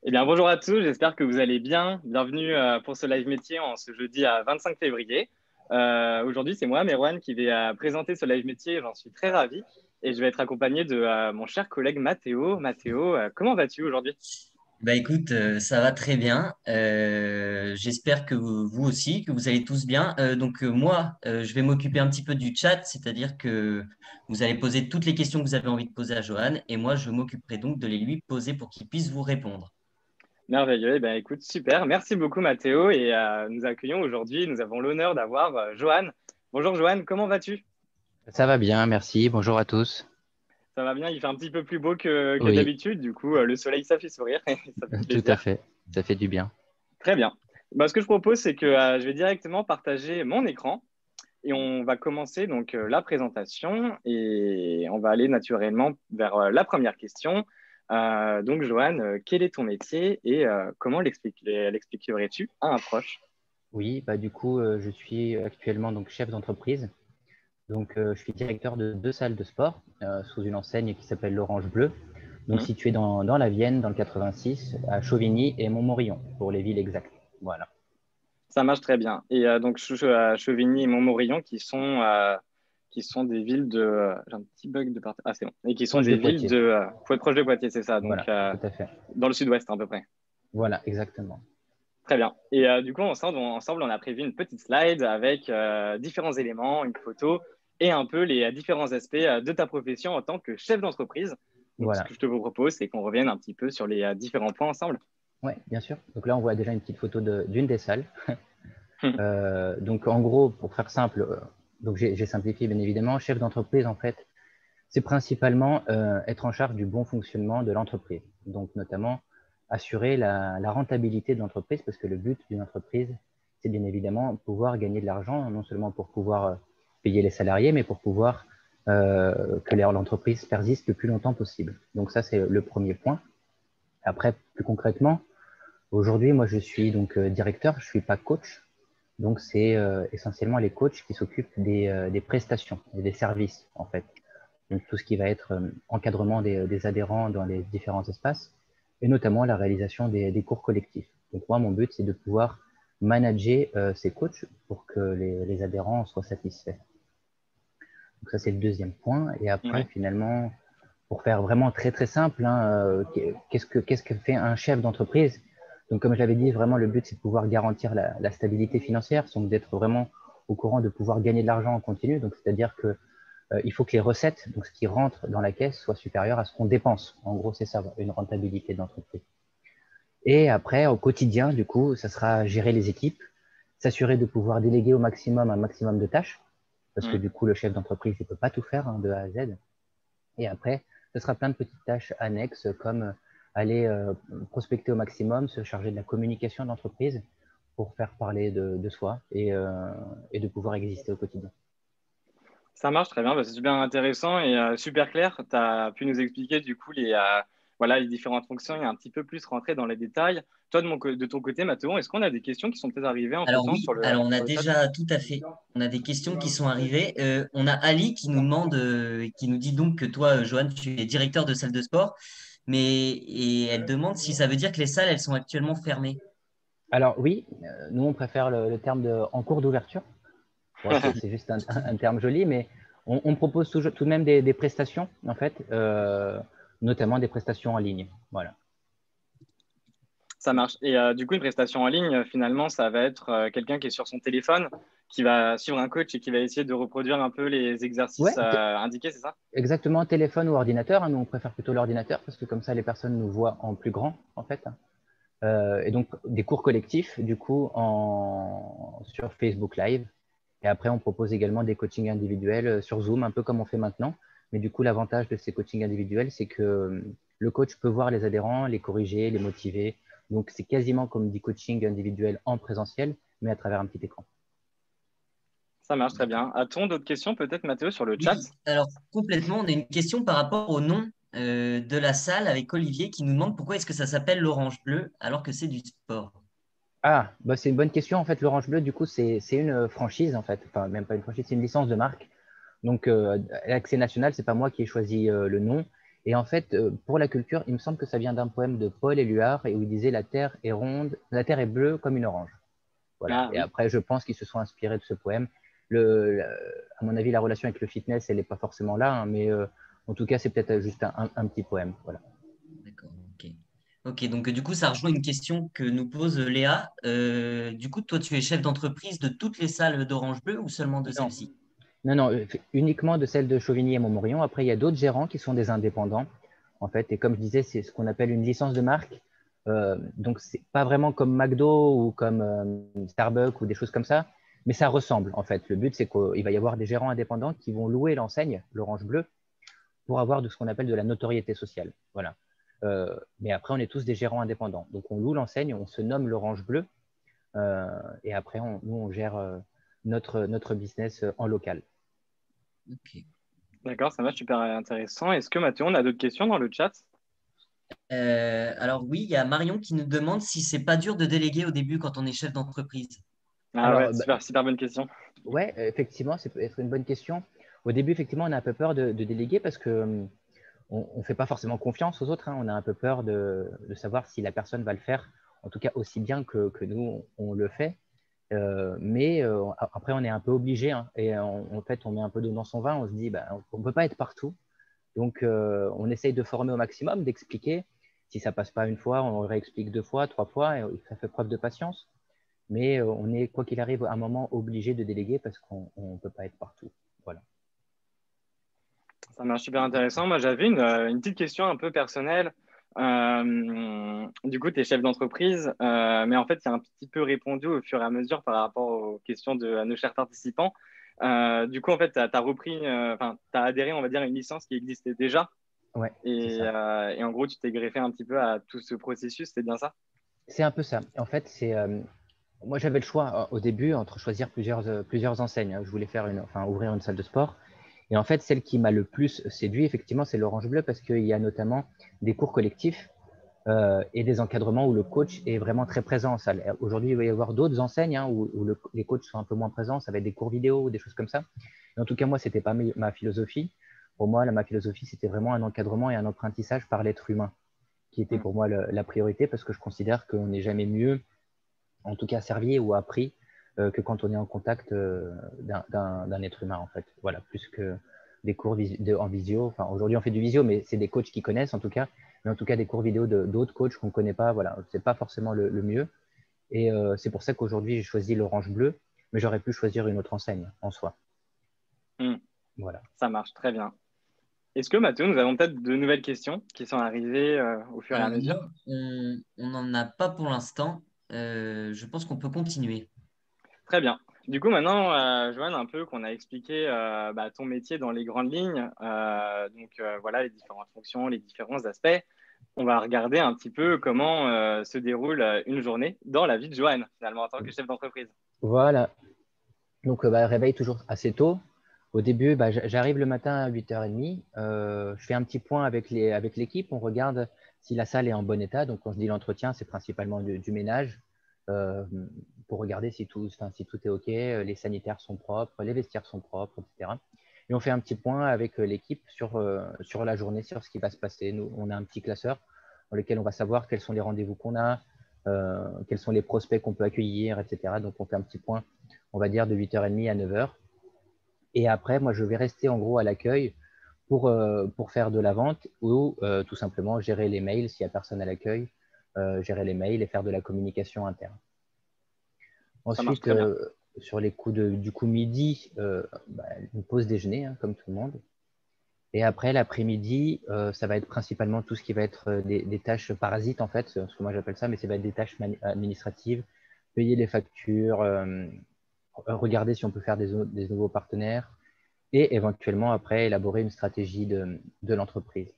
Eh bien, bonjour à tous, j'espère que vous allez bien. Bienvenue pour ce live métier en ce jeudi à 25 février. Aujourd'hui, c'est moi, Merwan, qui vais présenter ce live métier. J'en suis très ravi. Et je vais être accompagné de mon cher collègue Mathéo. Mathéo, comment vas-tu aujourd'hui? Bah écoute, ça va très bien. J'espère que vous aussi, que vous allez tous bien. Moi, je vais m'occuper un petit peu du chat, c'est-à-dire que vous allez poser toutes les questions que vous avez envie de poser à Johan, et moi, je m'occuperai donc de les lui poser pour qu'il puisse vous répondre. Merveilleux. Eh bien, écoute, super. Merci beaucoup, Mathéo. Et nous accueillons aujourd'hui, nous avons l'honneur d'avoir Johan. Bonjour, Johan, comment vas-tu? Ça va bien, merci. Bonjour à tous. Ça va bien, il fait un petit peu plus beau que Oui, d'habitude. Du coup, le soleil, ça fait sourire et ça fait tout à plaisir. fait. Ça fait du bien. Très bien. Bah, ce que je propose, c'est que je vais directement partager mon écran et on va commencer donc la présentation et on va aller naturellement vers la première question. Donc, Johan, quel est ton métier et comment l'expliquerais-tu à un proche? Oui, bah du coup, je suis actuellement donc chef d'entreprise. Donc, je suis directeur de deux salles de sport sous une enseigne qui s'appelle l'Orange Bleu. Donc, Hmm. située dans la Vienne, dans le 86, à Chauvigny et Montmorillon, pour les villes exactes. Voilà. Ça marche très bien. Et donc, Chevigny et Montmorillon qui sont des villes de. J'ai un petit bug de partout. Ah, c'est bon. Et qui sont Proche de des villes Poitiers. de. Faut être proche de Poitiers, c'est ça. Donc, Voilà, tout à fait. dans le sud-ouest, à peu près. Voilà, exactement. Très bien. Et du coup, ensemble, on a prévu une petite slide avec différents éléments, une photo et un peu les différents aspects de ta profession en tant que chef d'entreprise. Donc, ce Voilà. que je te propose, c'est qu'on revienne un petit peu sur les différents points ensemble. Ouais, bien sûr. Donc là, on voit déjà une petite photo d'une des salles. Donc, en gros, pour faire simple, donc j'ai simplifié bien évidemment. Chef d'entreprise, en fait, c'est principalement être en charge du bon fonctionnement de l'entreprise. Donc, notamment, assurer la rentabilité de l'entreprise, parce que le but d'une entreprise, c'est bien évidemment pouvoir gagner de l'argent, non seulement pour pouvoir payer les salariés, mais pour pouvoir que l'entreprise persiste le plus longtemps possible. Donc, ça, c'est le premier point. Après, plus concrètement, aujourd'hui, moi, je suis donc directeur, je suis pas coach. Donc, c'est essentiellement les coachs qui s'occupent des prestations et des services, en fait. Donc, tout ce qui va être encadrement des adhérents dans les différents espaces et notamment la réalisation des cours collectifs. Donc, moi, mon but, c'est de pouvoir manager ces coachs pour que les adhérents soient satisfaits. Donc, ça, c'est le deuxième point. Et après, Ouais. finalement, pour faire vraiment très, très simple, hein, qu'est-ce que fait un chef d'entreprise? Donc, comme je l'avais dit, vraiment, le but, c'est de pouvoir garantir la stabilité financière, donc d'être vraiment au courant de pouvoir gagner de l'argent en continu. Donc, c'est-à-dire que il faut que les recettes, donc ce qui rentre dans la caisse, soient supérieures à ce qu'on dépense. En gros, c'est ça, une rentabilité d'entreprise. Et après, au quotidien, du coup, ça sera gérer les équipes, s'assurer de pouvoir déléguer au maximum un maximum de tâches, parce que Mm. du coup, le chef d'entreprise, il ne peut pas tout faire hein, de A à Z. Et après, ce sera plein de petites tâches annexes comme aller prospecter au maximum, se charger de la communication de l'entreprise pour faire parler de soi et de pouvoir exister au quotidien. Ça marche très bien, bah, c'est super intéressant et super clair. Tu as pu nous expliquer du coup voilà, les différentes fonctions et un petit peu plus rentrer dans les détails. Toi, de ton côté, Mathéo, est-ce qu'on a des questions qui sont peut-être arrivées Alors entre-temps oui, alors on a sur le chat? déjà tout à fait, on a des questions qui sont arrivées. On a Ali qui nous demande, qui nous dit donc que toi, Johan, tu es directeur de salle de sport, et elle demande si ça veut dire que les salles, elles sont actuellement fermées. Alors oui, nous on préfère le terme de en cours d'ouverture. Bon, c'est juste un terme joli, mais on propose tout de même des prestations, en fait, notamment des prestations en ligne. Voilà. Ça marche. Et du coup, une prestation en ligne, finalement, ça va être quelqu'un qui est sur son téléphone, qui va suivre un coach et qui va essayer de reproduire un peu les exercices Ouais, indiqués, c'est ça? exactement, téléphone ou ordinateur. Hein, nous on préfère plutôt l'ordinateur parce que comme ça les personnes nous voient en plus grand, en fait. Et donc des cours collectifs, du coup, sur Facebook Live. Et après, on propose également des coachings individuels sur Zoom, un peu comme on fait maintenant. Mais du coup, l'avantage de ces coachings individuels, c'est que le coach peut voir les adhérents, les corriger, les motiver. Donc, c'est quasiment comme du coaching individuel en présentiel, mais à travers un petit écran. Ça marche très bien. A-t-on d'autres questions, peut-être, Mathéo, sur le chat? Oui, alors complètement, on a une question par rapport au nom de la salle avec Olivier qui nous demande pourquoi est-ce que ça s'appelle l'Orange Bleu alors que c'est du sport. Ah, bah c'est une bonne question. En fait, l'Orange Bleu, du coup, c'est une franchise, en fait. Enfin, même pas une franchise, c'est une licence de marque. Donc, l'accès national, c'est pas moi qui ai choisi le nom. Et en fait, pour la culture, il me semble que ça vient d'un poème de Paul Éluard et où il disait la terre est ronde, la terre est bleue comme une orange. Voilà. Ah Et oui. après, je pense qu'ils se sont inspirés de ce poème. À mon avis, la relation avec le fitness, elle n'est pas forcément là, hein, mais en tout cas, c'est peut-être juste un petit poème. Voilà. D'accord, ok. Ok, donc du coup, ça rejoint une question que nous pose Léa. Du coup, toi, tu es chef d'entreprise de toutes les salles d'Orange Bleu ou seulement de Non, celles-ci? non, uniquement de celle de Chauvigny et Montmorillon. Après, il y a d'autres gérants qui sont des indépendants, en fait. Et comme je disais, c'est ce qu'on appelle une licence de marque. Donc, c'est pas vraiment comme McDo ou comme Starbucks ou des choses comme ça, mais ça ressemble, en fait. Le but, c'est qu'il va y avoir des gérants indépendants qui vont louer l'enseigne, l'Orange Bleu, pour avoir de ce qu'on appelle de la notoriété sociale. Voilà. Mais après, on est tous des gérants indépendants. Donc, on loue l'enseigne, on se nomme l'Orange Bleu, et après, nous, on gère notre business en local. Ok. D'accord, ça marche super intéressant. Est-ce que Mathéo, on a d'autres questions dans le chat? Alors oui, il y a Marion qui nous demande si c'est pas dur de déléguer au début quand on est chef d'entreprise. Ah ouais, Alors, bah, super bonne question. ouais, effectivement, c'est peut-être une bonne question. Au début, effectivement, on a un peu peur de déléguer parce que on ne fait pas forcément confiance aux autres, hein. On a un peu peur de savoir si la personne va le faire, en tout cas aussi bien que nous, on le fait. Mais après, on est un peu obligé, hein. Et en fait, on met un peu d'eau dans son vin. On se dit, bah, on ne peut pas être partout. Donc, on essaye de former au maximum, d'expliquer. Si ça passe pas une fois, on réexplique deux fois, trois fois, et ça fait preuve de patience. Mais on est, quoi qu'il arrive, à un moment obligé de déléguer parce qu'on ne peut pas être partout. Voilà. Ça marche super intéressant. Moi, j'avais une petite question un peu personnelle. Du coup, tu es chef d'entreprise, mais en fait, il y a un petit peu répondu au fur et à mesure par rapport aux questions de nos chers participants. Du coup, en fait, tu as repris, enfin, tu as adhéré, on va dire, à une licence qui existait déjà. Ouais, c'est Et, ça. et en gros, tu t'es greffé un petit peu à tout ce processus, c'est bien ça? C'est un peu ça. En fait, moi, j'avais le choix au début entre choisir plusieurs enseignes, hein. Je voulais ouvrir une salle de sport. Et en fait, celle qui m'a le plus séduit, effectivement, c'est l'Orange Bleu parce qu'il y a notamment des cours collectifs et des encadrements où le coach est vraiment très présent en salle. Aujourd'hui, il va y avoir d'autres enseignes, hein, où les coachs sont un peu moins présents. Ça va être des cours vidéo ou des choses comme ça. Et en tout cas, moi, ce n'était pas ma philosophie. Pour moi, ma philosophie, c'était vraiment un encadrement et un apprentissage par l'être humain qui était Mm. pour moi la priorité parce que je considère qu'on n'est jamais mieux, en tout cas servi ou appris, que quand on est en contact d'un être humain, en fait. Voilà, plus que des cours en visio. Enfin, aujourd'hui, on fait du visio, mais c'est des coachs qui connaissent, en tout cas. Mais en tout cas, des cours vidéo d'autres coachs qu'on ne connaît pas, voilà, c'est pas forcément le mieux. Et c'est pour ça qu'aujourd'hui, j'ai choisi l'Orange Bleu, mais j'aurais pu choisir une autre enseigne en soi. Mm. Voilà. Ça marche très bien. Est-ce que Mathéo, nous avons peut-être de nouvelles questions qui sont arrivées au fur et à mesure? Non, on n'en a pas pour l'instant. Je pense qu'on peut continuer. Très bien. Du coup, maintenant, Joanne, un peu qu'on a expliqué ton métier dans les grandes lignes, voilà les différentes fonctions, les différents aspects. On va regarder un petit peu comment se déroule une journée dans la vie de Joanne, finalement, en tant que chef d'entreprise. Voilà. Donc, réveil toujours assez tôt. Au début, j'arrive le matin à 8h30. Je fais un petit point avec l'équipe. On regarde si la salle est en bon état. Donc, quand je dis l'entretien, c'est principalement du ménage euh, pour regarder si tout est OK, les sanitaires sont propres, les vestiaires sont propres, etc. Et on fait un petit point avec l'équipe sur la journée, sur ce qui va se passer. Nous, on a un petit classeur dans lequel on va savoir quels sont les rendez-vous qu'on a, quels sont les prospects qu'on peut accueillir, etc. Donc, on fait un petit point, on va dire, de 8h30 à 9h. Et après, moi, je vais rester en gros à l'accueil pour faire de la vente ou tout simplement gérer les mails s'il n'y a personne à l'accueil, gérer les mails et faire de la communication interne. Ça marche Ensuite, très bien. sur les coups du coup midi, une pause déjeuner, hein, comme tout le monde. Et après, l'après-midi, ça va être principalement tout ce qui va être des tâches parasites, en fait, ce que moi j'appelle ça, mais ça va être des tâches administratives, payer les factures, regarder si on peut faire des nouveaux partenaires, et éventuellement après élaborer une stratégie de l'entreprise.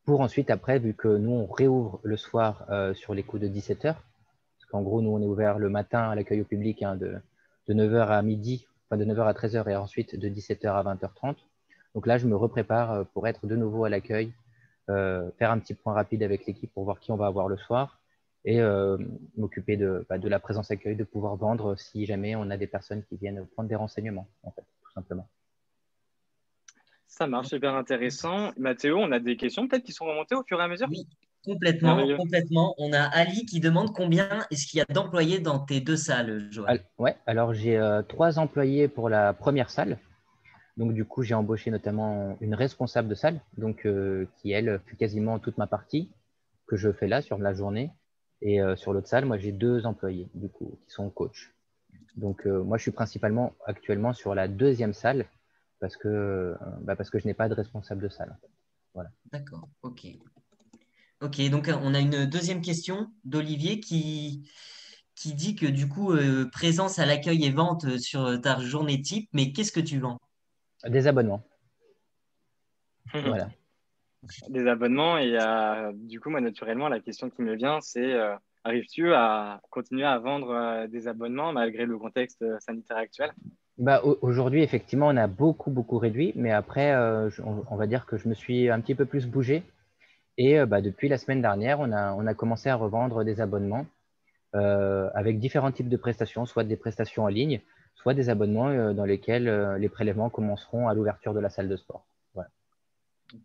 Pour ensuite, après, vu que nous, on réouvre le soir sur les coups de 17h, parce qu'en gros, nous, on est ouvert le matin à l'accueil au public, hein, de 9h à midi, enfin de 9h à 13h et ensuite de 17h à 20h30. Donc là, je me reprépare pour être de nouveau à l'accueil, faire un petit point rapide avec l'équipe pour voir qui on va avoir le soir et m'occuper de la présence accueil, de pouvoir vendre si jamais on a des personnes qui viennent prendre des renseignements, en fait, tout simplement. Ça marche, super intéressant. Mathéo, on a des questions peut-être qui sont remontées au fur et à mesure? Oui, complètement, Merveilleux. complètement. On a Ali qui demande combien est-ce qu'il y a d'employés dans tes deux salles, Johan? Ouais, alors j'ai 3 employés pour la première salle. Donc du coup, j'ai embauché notamment une responsable de salle, donc qui elle fait quasiment toute ma partie que je fais là sur la journée. Et sur l'autre salle, moi j'ai 2 employés du coup qui sont coachs. Donc moi je suis principalement actuellement sur la deuxième salle parce que je n'ai pas de responsable de salle. Voilà. D'accord, ok. Ok, donc on a une deuxième question d'Olivier qui dit que du coup, présence à l'accueil et vente sur ta journée type, mais qu'est-ce que tu vends? Des abonnements. Voilà. Des abonnements et du coup, moi, naturellement, la question qui me vient, c'est arrives-tu à continuer à vendre des abonnements malgré le contexte sanitaire actuel? Bah, aujourd'hui, effectivement, on a beaucoup, beaucoup réduit, mais après, on va dire que je me suis un petit peu plus bougé. Et bah, depuis la semaine dernière, on a commencé à revendre des abonnements avec différents types de prestations, soit des prestations en ligne, soit des abonnements dans lesquels les prélèvements commenceront à l'ouverture de la salle de sport. Voilà.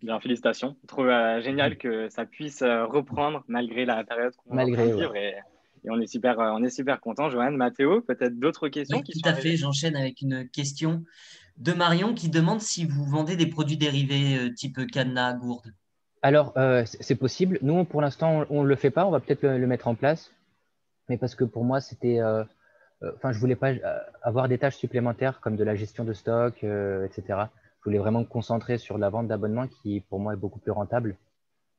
Bien, félicitations. Je trouve génial que ça puisse reprendre malgré la période qu'on est en train de Malgré, ouais. vivre et on est super content. Johan, Mathéo, peut-être d'autres questions Oui, qui tout sont à fait. arrivées? J'enchaîne avec une question de Marion qui demande si vous vendez des produits dérivés type cadenas, gourde. Alors, c'est possible. Nous, pour l'instant, on ne le fait pas. On va peut-être le mettre en place. Mais parce que pour moi, c'était. Enfin, je voulais pas avoir des tâches supplémentaires comme de la gestion de stock, etc. Je voulais vraiment me concentrer sur la vente d'abonnements qui, pour moi, est beaucoup plus rentable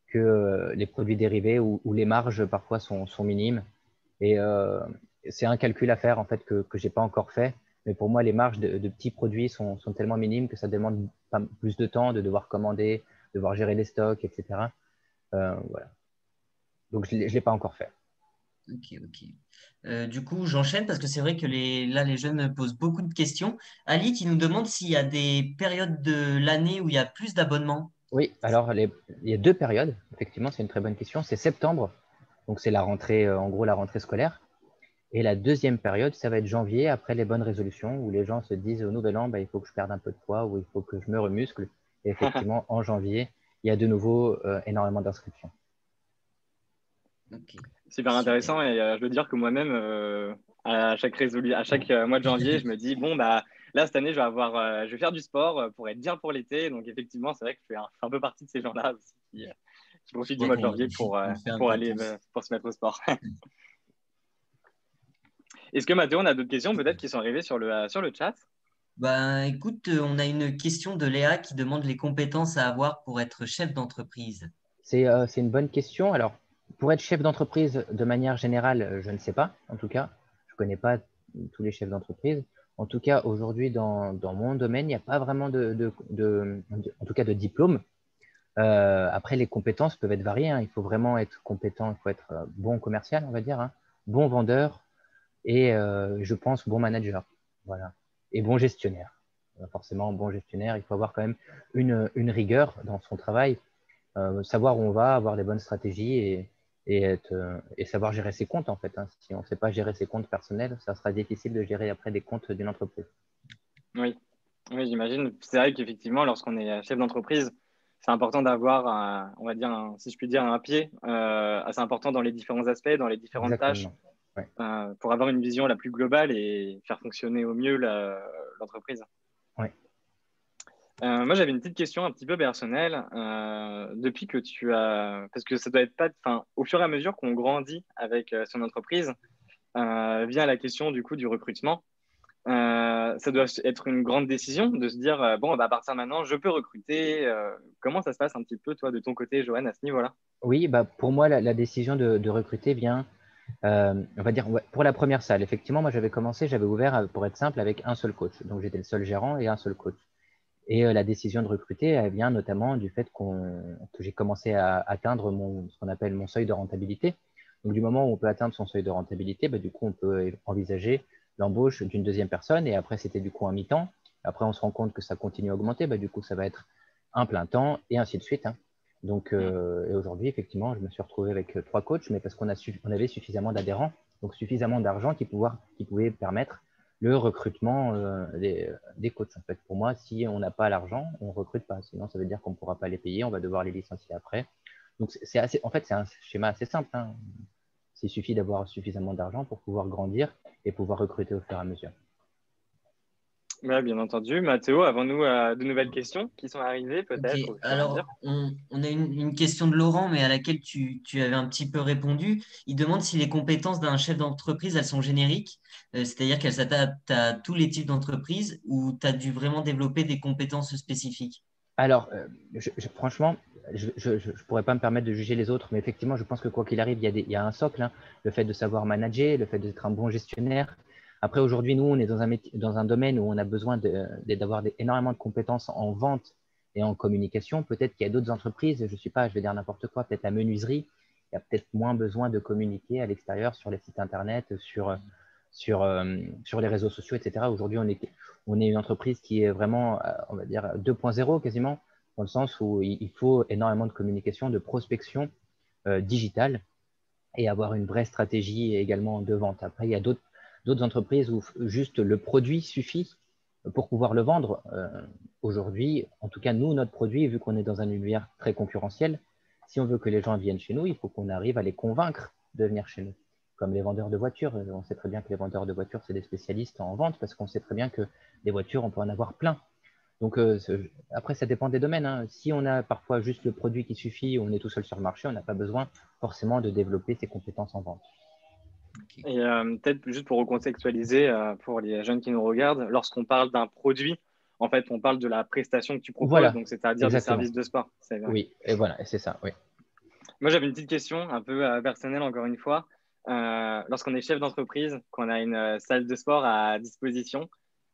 que les produits dérivés où les marges parfois sont minimes. Et c'est un calcul à faire en fait que j'ai pas encore fait. Mais pour moi, les marges de petits produits sont tellement minimes que ça demande pas plus de temps de devoir commander, de devoir gérer les stocks, etc. Voilà. Donc je l'ai pas encore fait. Ok, ok. Du coup, j'enchaîne parce que c'est vrai que là, les jeunes me posent beaucoup de questions. Ali qui nous demande s'il y a des périodes de l'année où il y a plus d'abonnements. Oui, alors il y a 2 périodes. Effectivement, c'est une très bonne question. C'est septembre, donc c'est la rentrée, en gros la rentrée scolaire. Et la deuxième période, ça va être janvier, après les bonnes résolutions, où les gens se disent au nouvel an, bah, il faut que je perde un peu de poids ou il faut que je me remuscle. Et effectivement, en janvier, il y a de nouveau énormément d'inscriptions. Ok, Super super. intéressant et je veux dire que moi-même, à chaque mois de janvier, je me dis, bon, bah, là, cette année, je vais faire du sport pour être bien pour l'été. Donc, effectivement, c'est vrai que je fais un peu partie de ces gens-là aussi qui Je profitent du crois mois de qu'on janvier on le fait un pour peu aller, tous. pour se mettre au sport. Est-ce que Mathéo, on a d'autres questions peut-être qui sont arrivées sur le chat? Ben, écoute, on a une question de Léa qui demande les compétences à avoir pour être chef d'entreprise. C'est une bonne question. Alors, pour être chef d'entreprise, de manière générale, je ne sais pas, en tout cas. Je ne connais pas tous les chefs d'entreprise. En tout cas, aujourd'hui, dans mon domaine, il n'y a pas vraiment en tout cas, de diplôme. Après, les compétences peuvent être variées, hein. Il faut vraiment être compétent, il faut être bon commercial, on va dire, hein, bon vendeur et je pense bon manager. Voilà. Et bon gestionnaire. Forcément, bon gestionnaire, il faut avoir quand même une rigueur dans son travail, savoir où on va, avoir les bonnes stratégies et savoir gérer ses comptes en fait, hein. Si on ne sait pas gérer ses comptes personnels, ça sera difficile de gérer après des comptes d'une entreprise. Oui, oui, j'imagine. C'est vrai qu'effectivement, lorsqu'on est chef d'entreprise, c'est important d'avoir, on va dire, si je puis dire, un pied assez important dans les différents aspects, dans les différentes tâches, Exactement. Ouais. pour avoir une vision la plus globale et faire fonctionner au mieux l'entreprise. Ouais. Moi, j'avais une petite question un petit peu personnelle. Depuis que parce que ça doit être pas, enfin, au fur et à mesure qu'on grandit avec son entreprise, vient la question du coup du recrutement. Ça doit être une grande décision de se dire bon, bah, à partir de maintenant, je peux recruter. Comment ça se passe un petit peu, toi, de ton côté, Johan, à ce niveau-là? Oui, bah, pour moi, la décision de recruter vient, on va dire, ouais, pour la première salle. Effectivement, moi, j'avais ouvert, pour être simple, avec un seul coach. Donc, j'étais le seul gérant et un seul coach. Et la décision de recruter, elle vient notamment du fait que j'ai commencé à atteindre ce qu'on appelle mon seuil de rentabilité. Donc, du moment où on peut atteindre son seuil de rentabilité, bah, du coup, on peut envisager l'embauche d'une deuxième personne. Et après, c'était du coup un mi-temps. Après, on se rend compte que ça continue à augmenter. Bah, du coup, ça va être un plein temps et ainsi de suite, hein. Donc, et aujourd'hui, effectivement, je me suis retrouvé avec 3 coachs, mais parce on avait suffisamment d'adhérents, donc suffisamment d'argent qui pouvait permettre le recrutement des coachs. En fait, pour moi, si on n'a pas l'argent, on ne recrute pas. Sinon, ça veut dire qu'on ne pourra pas les payer, on va devoir les licencier après. Donc, en fait, c'est un schéma assez simple, hein. Il suffit d'avoir suffisamment d'argent pour pouvoir grandir et pouvoir recruter au fur et à mesure. Ouais, bien entendu. Mathéo, avons-nous de nouvelles questions qui sont arrivées Ok, peut-être au fur et à mesure? alors on a une question de Laurent, mais à laquelle tu avais un petit peu répondu. Il demande si les compétences d'un chef d'entreprise, elles sont génériques, c'est-à-dire qu'elles s'adaptent à tous les types d'entreprises, ou tu as dû vraiment développer des compétences spécifiques? Alors, franchement, je ne pourrais pas me permettre de juger les autres, mais effectivement, je pense que quoi qu'il arrive, il y a un socle, hein. Le fait de savoir manager, le fait d'être un bon gestionnaire. Après, aujourd'hui, nous, on est dans un domaine où on a besoin d'avoir énormément de compétences en vente et en communication. Peut-être qu'il y a d'autres entreprises, je ne sais pas, je vais dire n'importe quoi, peut-être la menuiserie, il y a peut-être moins besoin de communiquer à l'extérieur sur les sites Internet, sur les réseaux sociaux, etc. Aujourd'hui, on est une entreprise qui est vraiment, on va dire, 2.0 quasiment, dans le sens où il faut énormément de communication, de prospection digitale et avoir une vraie stratégie également de vente. Après, il y a d'autres entreprises où juste le produit suffit pour pouvoir le vendre. Aujourd'hui, en tout cas, nous, notre produit, vu qu'on est dans un univers très concurrentiel, si on veut que les gens viennent chez nous, il faut qu'on arrive à les convaincre de venir chez nous. Comme les vendeurs de voitures. On sait très bien que les vendeurs de voitures, c'est des spécialistes en vente parce qu'on sait très bien que des voitures, on peut en avoir plein. Donc, après, ça dépend des domaines, hein. Si on a parfois juste le produit qui suffit, on est tout seul sur le marché, on n'a pas besoin forcément de développer ses compétences en vente. Ok. Et peut-être juste pour recontextualiser pour les jeunes qui nous regardent, lorsqu'on parle d'un produit, en fait, on parle de la prestation que tu proposes, Voilà, donc c'est-à-dire des exactement. services de sport. C'est vrai. Oui, et voilà, c'est ça, oui. Moi, j'avais une petite question un peu personnelle, encore une fois. Lorsqu'on est chef d'entreprise, qu'on a une salle de sport à disposition,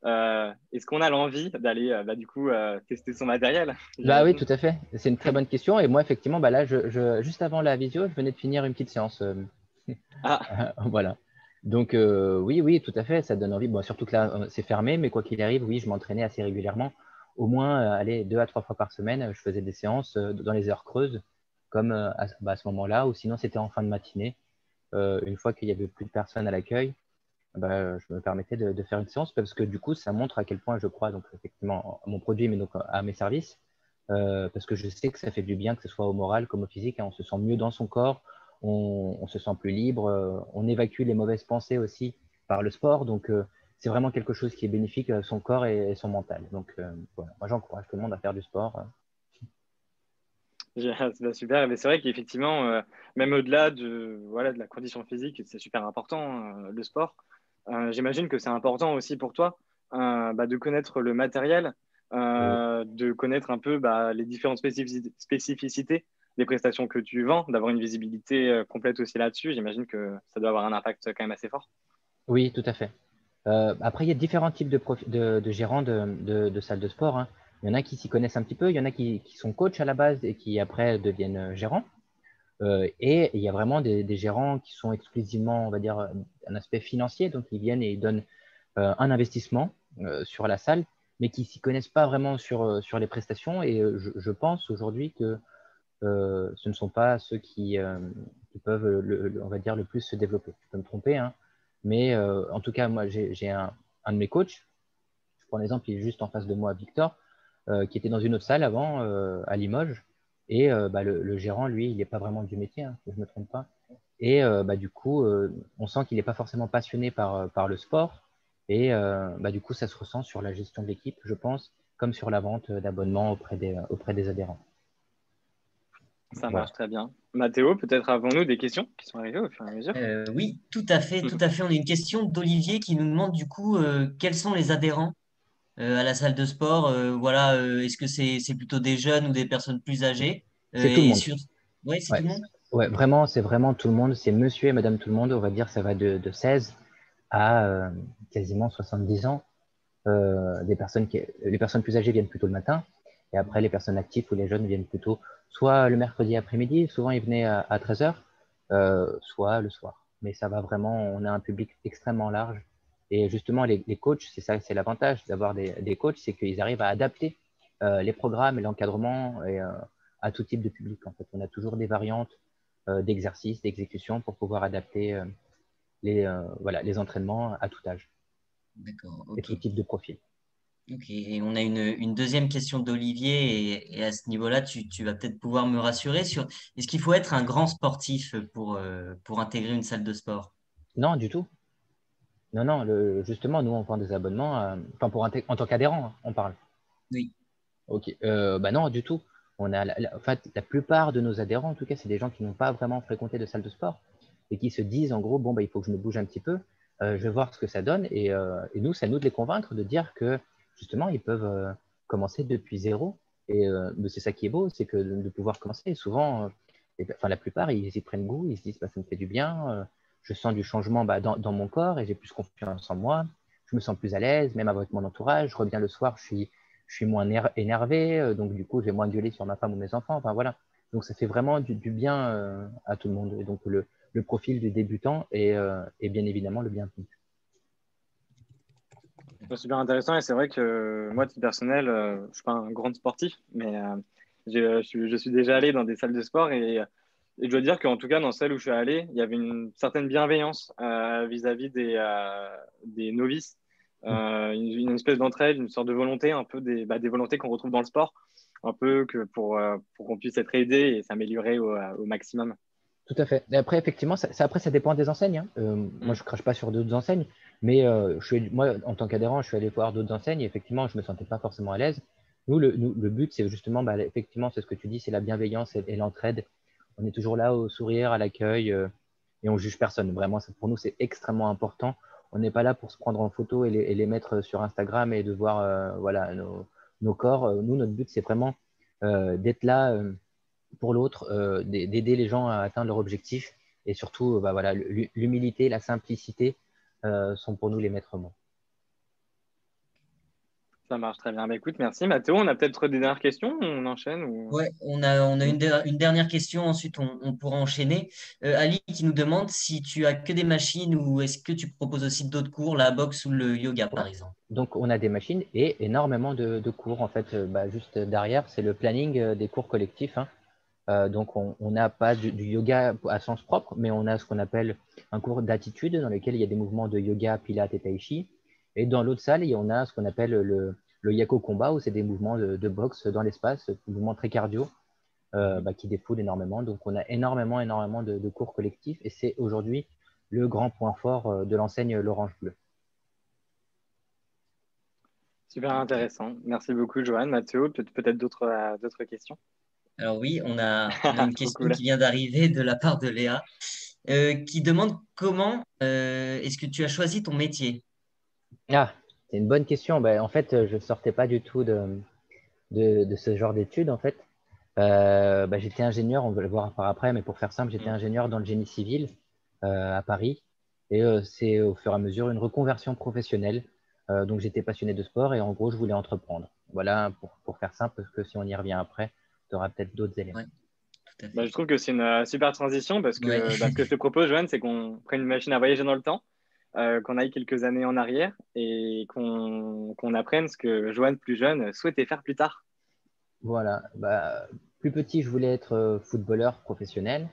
est-ce qu'on a l'envie d'aller du coup tester son matériel, Bah oui, j'imagine? tout à fait. C'est une très bonne question. Et moi, effectivement, bah là, juste avant la visio, je venais de finir une petite séance. Ah, Voilà. Donc, oui, oui, tout à fait. Ça donne envie. Bon, surtout que là, c'est fermé, mais quoi qu'il arrive, oui, je m'entraînais assez régulièrement. Au moins, allez, 2 à 3 fois par semaine, je faisais des séances dans les heures creuses, comme à ce moment-là, ou sinon, c'était en fin de matinée. Une fois qu'il y avait plus de personnes à l'accueil, bah, je me permettais de faire une séance parce que du coup, ça montre à quel point je crois donc effectivement à mon produit, mais donc à mes services, parce que je sais que ça fait du bien, que ce soit au moral comme au physique, hein. On se sent mieux dans son corps, on se sent plus libre, on évacue les mauvaises pensées aussi par le sport, donc c'est vraiment quelque chose qui est bénéfique à son corps et son mental. Donc voilà, moi j'encourage tout le monde à faire du sport. c'est super. Mais c'est vrai qu'effectivement, même au-delà voilà, de la condition physique, c'est super important, le sport. J'imagine que c'est important aussi pour toi de connaître le matériel, Oui. de connaître un peu les différentes spécificités des prestations que tu vends, d'avoir une visibilité complète aussi là-dessus. J'imagine que ça doit avoir un impact quand même assez fort. Oui, tout à fait. Après, il y a différents types de gérants de salles de sport, hein. Il y en a qui s'y connaissent un petit peu, il y en a qui sont coachs à la base et qui après deviennent gérants. Et il y a vraiment des gérants qui sont exclusivement, on va dire, un aspect financier. Donc, ils viennent et ils donnent un investissement sur la salle, mais qui s'y connaissent pas vraiment sur les prestations. Et je pense aujourd'hui que ce ne sont pas ceux qui peuvent, on va dire, le plus se développer. Je peux me tromper, hein, mais en tout cas, moi, j'ai un de mes coachs. Je prends l'exemple, il est juste en face de moi, Victor, qui était dans une autre salle avant, à Limoges. Et bah, le gérant, lui, il n'est pas vraiment du métier, hein, si je ne me trompe pas. Et bah, du coup, on sent qu'il n'est pas forcément passionné par le sport. Et bah, du coup, ça se ressent sur la gestion de l'équipe, je pense, comme sur la vente d'abonnements auprès des adhérents. Ça Voilà. marche très bien. Mathéo, peut-être avons-nous des questions qui sont arrivées au fur et à mesure? Oui, tout à fait, tout à fait. On a une question d'Olivier qui nous demande du coup quels sont les adhérents à la salle de sport. Voilà, est-ce que c'est plutôt des jeunes ou des personnes plus âgées? C'est tout le Et monde. sur... Ouais, c'est Ouais, tout le monde? ouais, vraiment, c'est vraiment tout le monde. C'est monsieur et madame tout le monde. On va dire ça va de 16 à quasiment 70 ans. Les personnes plus âgées viennent plutôt le matin. Et après, les personnes actives ou les jeunes viennent plutôt soit le mercredi après-midi, souvent ils venaient à 13 heures, soit le soir. Mais ça va vraiment, on a un public extrêmement large. Et justement, les coachs, c'est ça, c'est l'avantage d'avoir des coachs, c'est qu'ils arrivent à adapter les programmes et l'encadrement à tout type de public. En fait, on a toujours des variantes d'exercices, d'exécution pour pouvoir adapter voilà, les entraînements à tout âge. D'accord, et ok. tout type de profil. Ok, et on a une deuxième question d'Olivier, et à ce niveau-là, tu vas peut-être pouvoir me rassurer sur est-ce qu'il faut être un grand sportif pour intégrer une salle de sport? Non, du tout. Non, non, justement, nous, on vend des abonnements, enfin, en tant qu'adhérent, hein, on parle. Oui, Ok, bah non, du tout. On a en fait, la plupart de nos adhérents, en tout cas, c'est des gens qui n'ont pas vraiment fréquenté de salle de sport et qui se disent, en gros, bon, bah, il faut que je me bouge un petit peu, je vais voir ce que ça donne. Et nous, c'est à nous de les convaincre, de dire que, justement, ils peuvent commencer depuis zéro. Mais c'est ça qui est beau, c'est que de pouvoir commencer. Et souvent, enfin, la plupart, ils y prennent goût, ils se disent, bah, ça me fait du bien, je sens du changement bah, dans mon corps et j'ai plus confiance en moi, je me sens plus à l'aise, même avec mon entourage. Je reviens le soir, je suis moins énervé, donc du coup, je vais moins gueuler sur ma femme ou mes enfants. Enfin voilà. Donc ça fait vraiment du bien à tout le monde. Et donc le profil du débutant est bien évidemment le bienvenu. C'est super intéressant et c'est vrai que moi, à titre personnel, je ne suis pas un grand sportif, mais je suis déjà allé dans des salles de sport et je dois dire qu'en tout cas, dans celle où je suis allé, il y avait une certaine bienveillance vis-à-vis des novices, une espèce d'entraide, une sorte de volonté, un peu des volontés qu'on retrouve dans le sport, un peu que pour qu'on puisse être aidé et s'améliorer au maximum. Tout à fait. Et après, effectivement, après, ça dépend des enseignes, hein. Moi, Mm. je crache pas sur d'autres enseignes, mais moi, en tant qu'adhérent, je suis allé voir d'autres enseignes et effectivement, je me sentais pas forcément à l'aise. Le but, c'est justement, bah, effectivement, c'est ce que tu dis, c'est la bienveillance et l'entraide. On est toujours là au sourire, à l'accueil, et on juge personne. Vraiment, pour nous, c'est extrêmement important. On n'est pas là pour se prendre en photo et les mettre sur Instagram et de voir voilà, nos corps. Nous, notre but, c'est vraiment d'être là pour l'autre, d'aider les gens à atteindre leur objectif. Et surtout, bah, voilà, l'humilité, la simplicité sont pour nous les maîtres mots. Ça marche très bien. Bah, écoute, merci Mathéo. On a peut-être des dernières questions, on enchaîne ou... ouais, on a Mm. une dernière question, ensuite on pourra enchaîner. Ali qui nous demande si tu as que des machines ou est-ce que tu proposes aussi d'autres cours, la boxe ou le yoga Ouais. par exemple. Donc, on a des machines et énormément de cours. En fait, bah, juste derrière, c'est le planning des cours collectifs, hein. Donc, on n'a pas du yoga à sens propre, mais on a ce qu'on appelle un cours d'attitude dans lequel il y a des mouvements de yoga, pilates et tai chi. Et dans l'autre salle, on a ce qu'on appelle le yako combat, où c'est des mouvements de boxe dans l'espace, des mouvements très cardio bah, qui défoulent énormément. Donc, on a énormément de cours collectifs et c'est aujourd'hui le grand point fort de l'enseigne L'Orange Bleu. Super Ok. intéressant. Merci beaucoup, Johan. Mathéo, peut-être d'autres questions? Alors oui, on a une Trop question cool. qui vient d'arriver de la part de Léa, qui demande comment est-ce que tu as choisi ton métier? Ah, c'est une bonne question. Ben, en fait, je ne sortais pas du tout de ce genre d'études, en fait. Ben, j'étais ingénieur, on va le voir par après, mais pour faire simple, j'étais Mm. ingénieur dans le génie civil à Paris. Et c'est au fur et à mesure une reconversion professionnelle. Donc, j'étais passionné de sport et en gros, je voulais entreprendre. Voilà, pour faire simple, parce que si on y revient après, tu auras peut-être d'autres éléments. Ouais, tout à Bah, fait. je trouve que c'est une super transition parce Ouais. que bah, ce que je te propose, Johan, c'est qu'on prenne une machine à voyager dans le temps, qu'on aille quelques années en arrière et qu'on apprenne ce que Johan, plus jeune, souhaitait faire plus tard. Voilà. Bah, plus petit, je voulais être footballeur professionnel.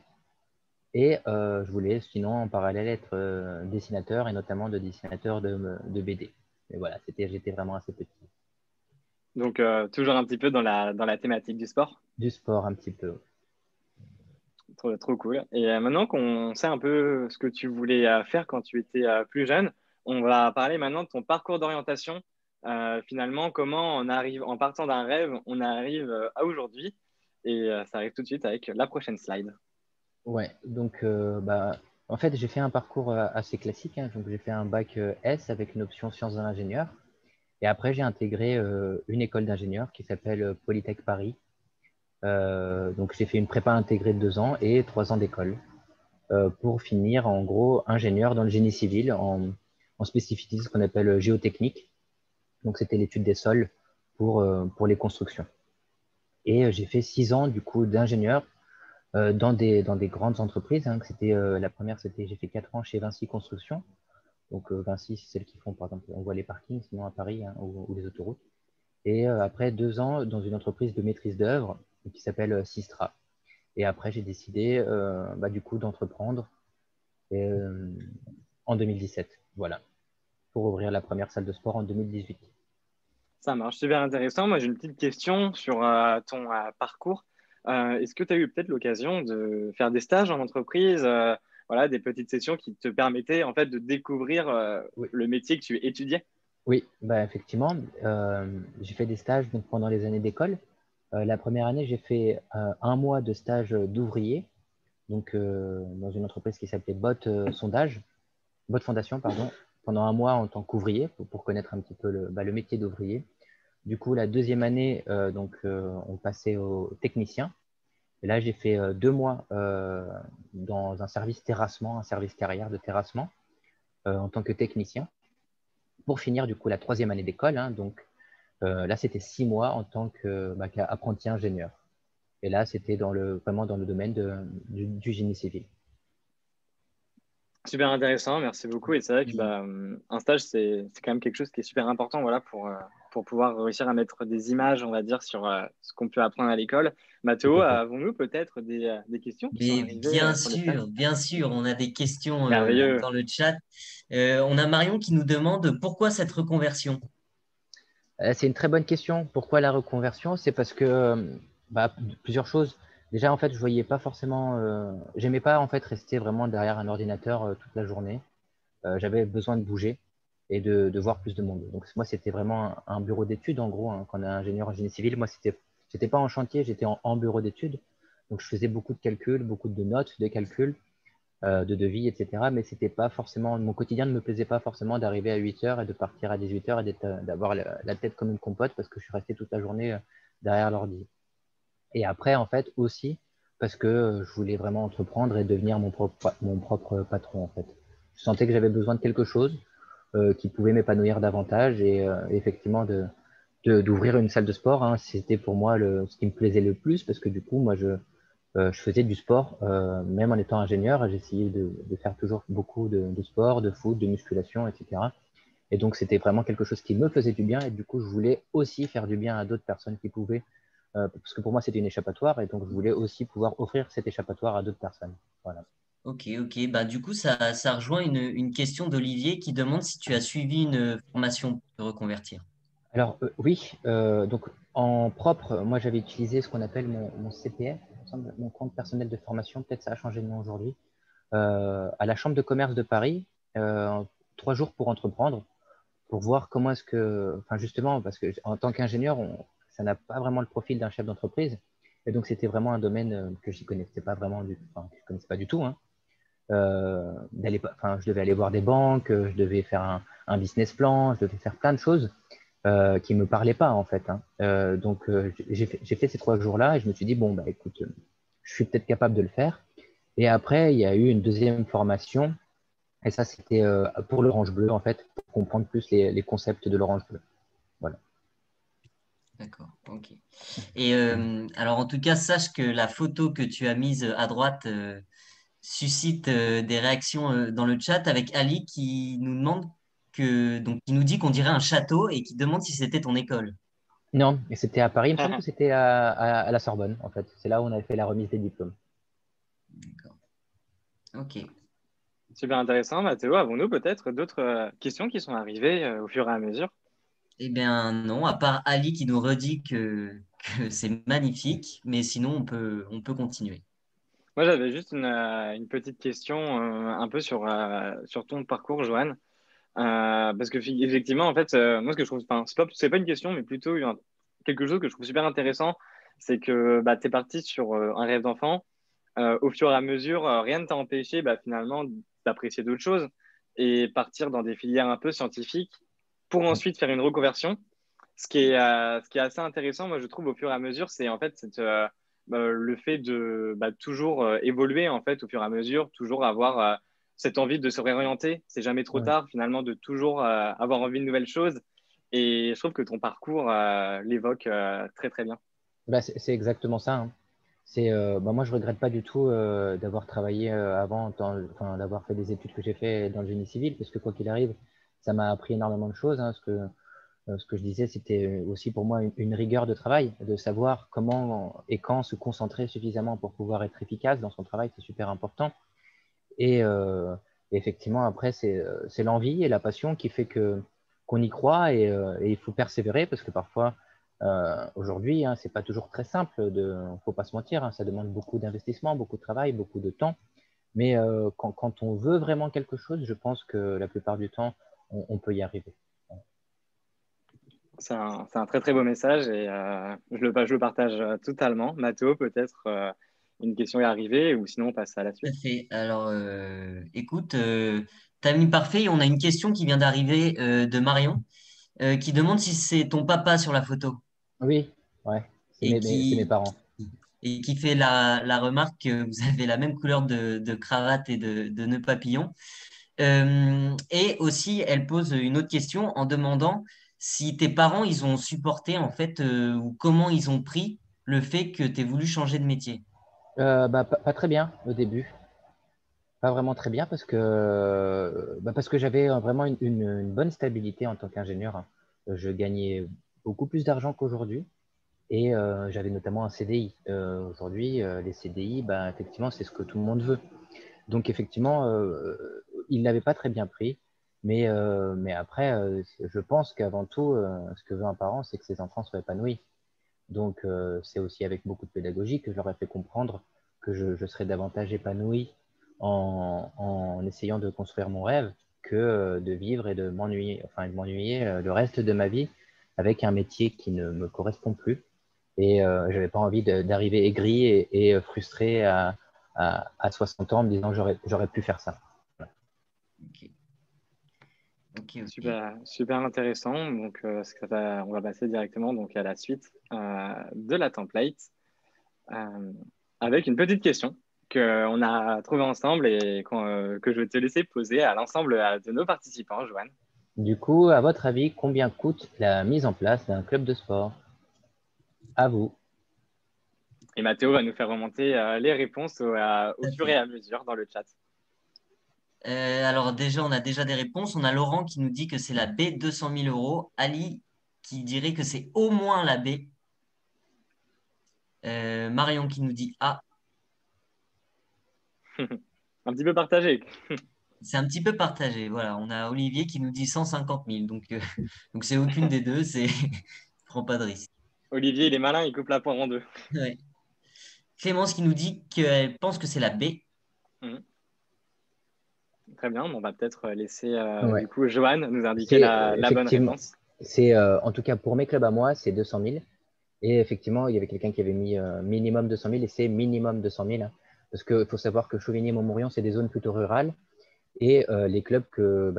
Et je voulais sinon en parallèle être dessinateur et notamment de dessinateur de BD. Mais voilà, j'étais vraiment assez petit. Donc, toujours un petit peu dans la thématique du sport. Du sport un petit peu. Trop cool. Et maintenant qu'on sait un peu ce que tu voulais faire quand tu étais plus jeune, on va parler maintenant de ton parcours d'orientation. Finalement, comment on arrive, en partant d'un rêve, on arrive à aujourd'hui. Et ça arrive tout de suite avec la prochaine slide. Ouais, donc bah, en fait j'ai fait un parcours assez classique, hein. Donc j'ai fait un bac S avec une option sciences de l'ingénieur. Et après j'ai intégré une école d'ingénieur qui s'appelle Polytech Paris. Donc j'ai fait une prépa intégrée de 2 ans et 3 ans d'école pour finir en gros ingénieur dans le génie civil en spécificité ce qu'on appelle géotechnique. Donc, c'était l'étude des sols pour les constructions. Et j'ai fait 6 ans, du coup, d'ingénieur dans des grandes entreprises, hein. La première, j'ai fait 4 ans chez Vinci Construction. Donc, Vinci, c'est celles qui font, par exemple, on voit les parkings, sinon à Paris, hein, ou les autoroutes. Et après 2 ans dans une entreprise de maîtrise d'œuvre qui s'appelle Sistra. Et après, j'ai décidé, bah, du coup, d'entreprendre et, en 2017. Voilà. pour ouvrir la première salle de sport en 2018. Ça marche, super intéressant. Moi, j'ai une petite question sur ton parcours. Est-ce que tu as eu peut-être l'occasion de faire des stages en entreprise, voilà, des petites sessions qui te permettaient en fait de découvrir Oui, le métier que tu étudiais? oui, bah, effectivement, j'ai fait des stages donc, pendant les années d'école. La première année, j'ai fait 1 mois de stage d'ouvrier donc, dans une entreprise qui s'appelait Bot Fondation, pardon, pendant 1 mois en tant qu'ouvrier pour connaître un petit peu le métier d'ouvrier. Du coup, la deuxième année, on passait au technicien. Et là, j'ai fait 2 mois dans un service terrassement, un service carrière de terrassement en tant que technicien. Pour finir, du coup, la troisième année d'école, hein, donc là, c'était 6 mois en tant qu'apprenti ingénieur. Et là, c'était vraiment dans le domaine du génie civil. Super intéressant, merci beaucoup. Et c'est vrai que Oui. un stage, c'est quand même quelque chose qui est super important, voilà, pour pouvoir réussir à mettre des images, on va dire, sur ce qu'on peut apprendre à l'école. Tout Mathéo, à fait. avons-nous peut-être des questions qui sont Mais arrivées sur le chat? bien sûr, on a des questions Merveilleux. dans le chat. On a Marion qui nous demande pourquoi cette reconversion? C'est une très bonne question. Pourquoi la reconversion? C'est parce que plusieurs choses. Déjà, en fait, je voyais pas forcément. J'aimais pas en fait rester vraiment derrière un ordinateur toute la journée. J'avais besoin de bouger et de voir plus de monde. Donc moi, c'était vraiment un bureau d'études en gros. Hein, quand on est ingénieur en génie civil, moi, j'étais pas en chantier, j'étais en bureau d'études. Donc je faisais beaucoup de calculs, beaucoup de notes, de calculs, de devis, etc. Mais c'était pas forcément mon quotidien ne me plaisait pas forcément d'arriver à 8 heures et de partir à 18 heures et d'avoir la tête comme une compote parce que je suis resté toute la journée derrière l'ordi. Et après, en fait, aussi parce que je voulais vraiment entreprendre et devenir mon propre patron, en fait. Je sentais que j'avais besoin de quelque chose qui pouvait m'épanouir davantage et effectivement d'ouvrir une salle de sport, hein, c'était pour moi ce qui me plaisait le plus parce que du coup, moi, je faisais du sport, même en étant ingénieur, j'essayais de faire toujours beaucoup de sport, de foot, de musculation, etc. Et donc, c'était vraiment quelque chose qui me faisait du bien. Et du coup, je voulais aussi faire du bien à d'autres personnes qui pouvaient, parce que pour moi, c'était une échappatoire. Et donc, je voulais aussi pouvoir offrir cette échappatoire à d'autres personnes. Voilà. Ok, ok. Bah, du coup, ça rejoint une question d'Olivier qui demande si tu as suivi une formation pour te reconvertir. Alors, oui, donc en propre, moi, j'avais utilisé ce qu'on appelle mon CPF, il me semble, mon compte personnel de formation. Peut-être ça a changé de nom aujourd'hui. À la Chambre de commerce de Paris, 3 jours pour entreprendre, pour voir comment est-ce que, enfin justement, parce que en tant qu'ingénieur, ça n'a pas vraiment le profil d'un chef d'entreprise, et donc c'était vraiment un domaine que je connaissais pas vraiment enfin, que je connaissais pas du tout. Hein. Enfin, je devais aller voir des banques, je devais faire un business plan, je devais faire plein de choses qui me parlaient pas en fait. Hein. Donc j'ai fait ces 3 jours-là et je me suis dit bon bah écoute, je suis peut-être capable de le faire. Et après, il y a eu une deuxième formation et ça, c'était pour l'Orange Bleu, en fait, pour comprendre plus les concepts de l'Orange Bleu. Voilà. D'accord, ok. Et alors, en tout cas, sache que la photo que tu as mise à droite suscite des réactions dans le chat avec Ali qui nous demande donc, qui nous dit qu'on dirait un château et qui demande si c'était ton école. Non, et c'était à Paris. Il me semble que c'était à la Sorbonne, en fait. C'est là où on avait fait la remise des diplômes. D'accord. Ok. Super intéressant. Mathéo, avons-nous peut-être d'autres questions qui sont arrivées au fur et à mesure? Eh bien, non, à part Ali qui nous redit que c'est magnifique, mais sinon, on peut continuer. Moi, j'avais juste une petite question un peu sur ton parcours, Johan. Parce que effectivement, en fait, moi, ce que je trouve, enfin, c'est pas une question, mais plutôt quelque chose que je trouve super intéressant, c'est que bah, tu es parti sur un rêve d'enfant. Au fur et à mesure, rien ne t'a empêché bah, finalement d'apprécier d'autres choses et partir dans des filières un peu scientifiques pour ensuite faire une reconversion. Ce qui est assez intéressant, moi, je trouve, au fur et à mesure, c'est en fait le fait de toujours évoluer en fait au fur et à mesure, toujours avoir cette envie de se réorienter. C'est jamais trop Ouais. tard, finalement, de toujours avoir envie de nouvelles choses. Et je trouve que ton parcours l'évoque très, très bien. Bah, c'est exactement ça. Hein. Moi, je regrette pas du tout d'avoir travaillé avant, enfin, d'avoir fait des études que j'ai fait dans le génie civil, parce que quoi qu'il arrive, ça m'a appris énormément de choses. Hein, ce que je disais, c'était aussi pour moi une rigueur de travail, de savoir comment et quand se concentrer suffisamment pour pouvoir être efficace dans son travail, c'est super important. Et, euh, Et effectivement, après, c'est l'envie et la passion qui fait qu'on y croit et il faut persévérer parce que parfois, aujourd'hui, hein, c'est pas toujours très simple. Faut pas se mentir, hein, ça demande beaucoup d'investissement, beaucoup de travail, beaucoup de temps. Mais quand on veut vraiment quelque chose, je pense que la plupart du temps, on peut y arriver. C'est un très très beau message et je le partage totalement. Mathéo, peut-être une question est arrivée ou sinon on passe à la Tout à suite. fait. Alors, écoute, t'as mis parfait. On a une question qui vient d'arriver de Marion, qui demande si c'est ton papa sur la photo Oui, ouais, et c'est mes parents. et qui fait la remarque que vous avez la même couleur de cravate et de nœud papillon. Et aussi, elle pose une autre question en demandant si tes parents, ils ont supporté en fait, ou comment ils ont pris le fait que tu aies voulu changer de métier. Pas très bien au début. Pas vraiment très bien parce que j'avais vraiment une bonne stabilité en tant qu'ingénieur, hein. Je gagnais beaucoup plus d'argent qu'aujourd'hui et j'avais notamment un CDI. Aujourd'hui, les CDI, effectivement, c'est ce que tout le monde veut. Donc, effectivement, il ne l'avait pas très bien pris. Mais après, je pense qu'avant tout, ce que veut un parent, c'est que ses enfants soient épanouis. Donc, c'est aussi avec beaucoup de pédagogie que je leur ai fait comprendre que je serais davantage épanoui en essayant de construire mon rêve que de vivre et de m'ennuyer le reste de ma vie avec un métier qui ne me correspond plus. Et je n'avais pas envie d'arriver aigri et frustré à 60 ans en me disant que j'aurais pu faire ça. Voilà. Ok, ok, ok. Super, super intéressant. Donc, on va passer directement donc, à la suite de la template euh, avec une petite question qu'on a trouvée ensemble et que je vais te laisser poser à l'ensemble de nos participants, Joanne. Du coup, à votre avis, combien coûte la mise en place d'un club de sport? À vous. Et Mathéo va nous faire remonter les réponses au Tout à fur et fait. à mesure dans le chat. Alors déjà, on a déjà des réponses. On a Laurent qui nous dit que c'est la B 200 000 euros. Ali qui dirait que c'est au moins la B. Marion qui nous dit A. Un petit peu partagé. C'est un petit peu partagé. Voilà, on a Olivier qui nous dit 150 000. Donc, donc c'est aucune des deux. C'est prends pas de risque. Olivier, il est malin, il coupe la poire en deux. Ouais. Clémence qui nous dit qu'elle pense que c'est la B. Mhm. Très bien, on va peut-être laisser Ouais. du coup Joanne nous indiquer C'est la bonne effectivement, réponse. en tout cas pour mes clubs à moi, c'est 200 000. Et effectivement, il y avait quelqu'un qui avait mis minimum 200 000 et c'est minimum 200 000, hein. Parce qu'il faut savoir que Chauvigny et Montmorillon, c'est des zones plutôt rurales. Et les clubs que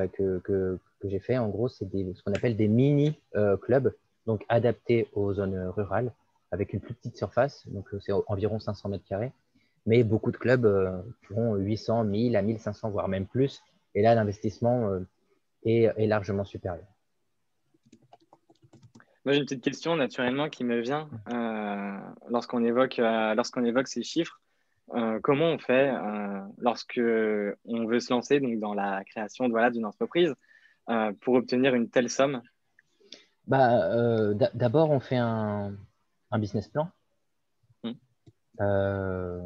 j'ai fait, en gros, c'est ce qu'on appelle des mini-clubs, donc adaptés aux zones rurales, avec une plus petite surface, donc c'est environ 500 mètres carrés. Mais beaucoup de clubs font 800, 1000 à 1500, voire même plus. Et là, l'investissement est largement supérieur. Moi, j'ai une petite question naturellement qui me vient lorsqu'on évoque ces chiffres. Comment on fait lorsque on veut se lancer donc, dans la création voilà, d'une entreprise pour obtenir une telle somme? D'abord, on fait un business plan Hmm. euh,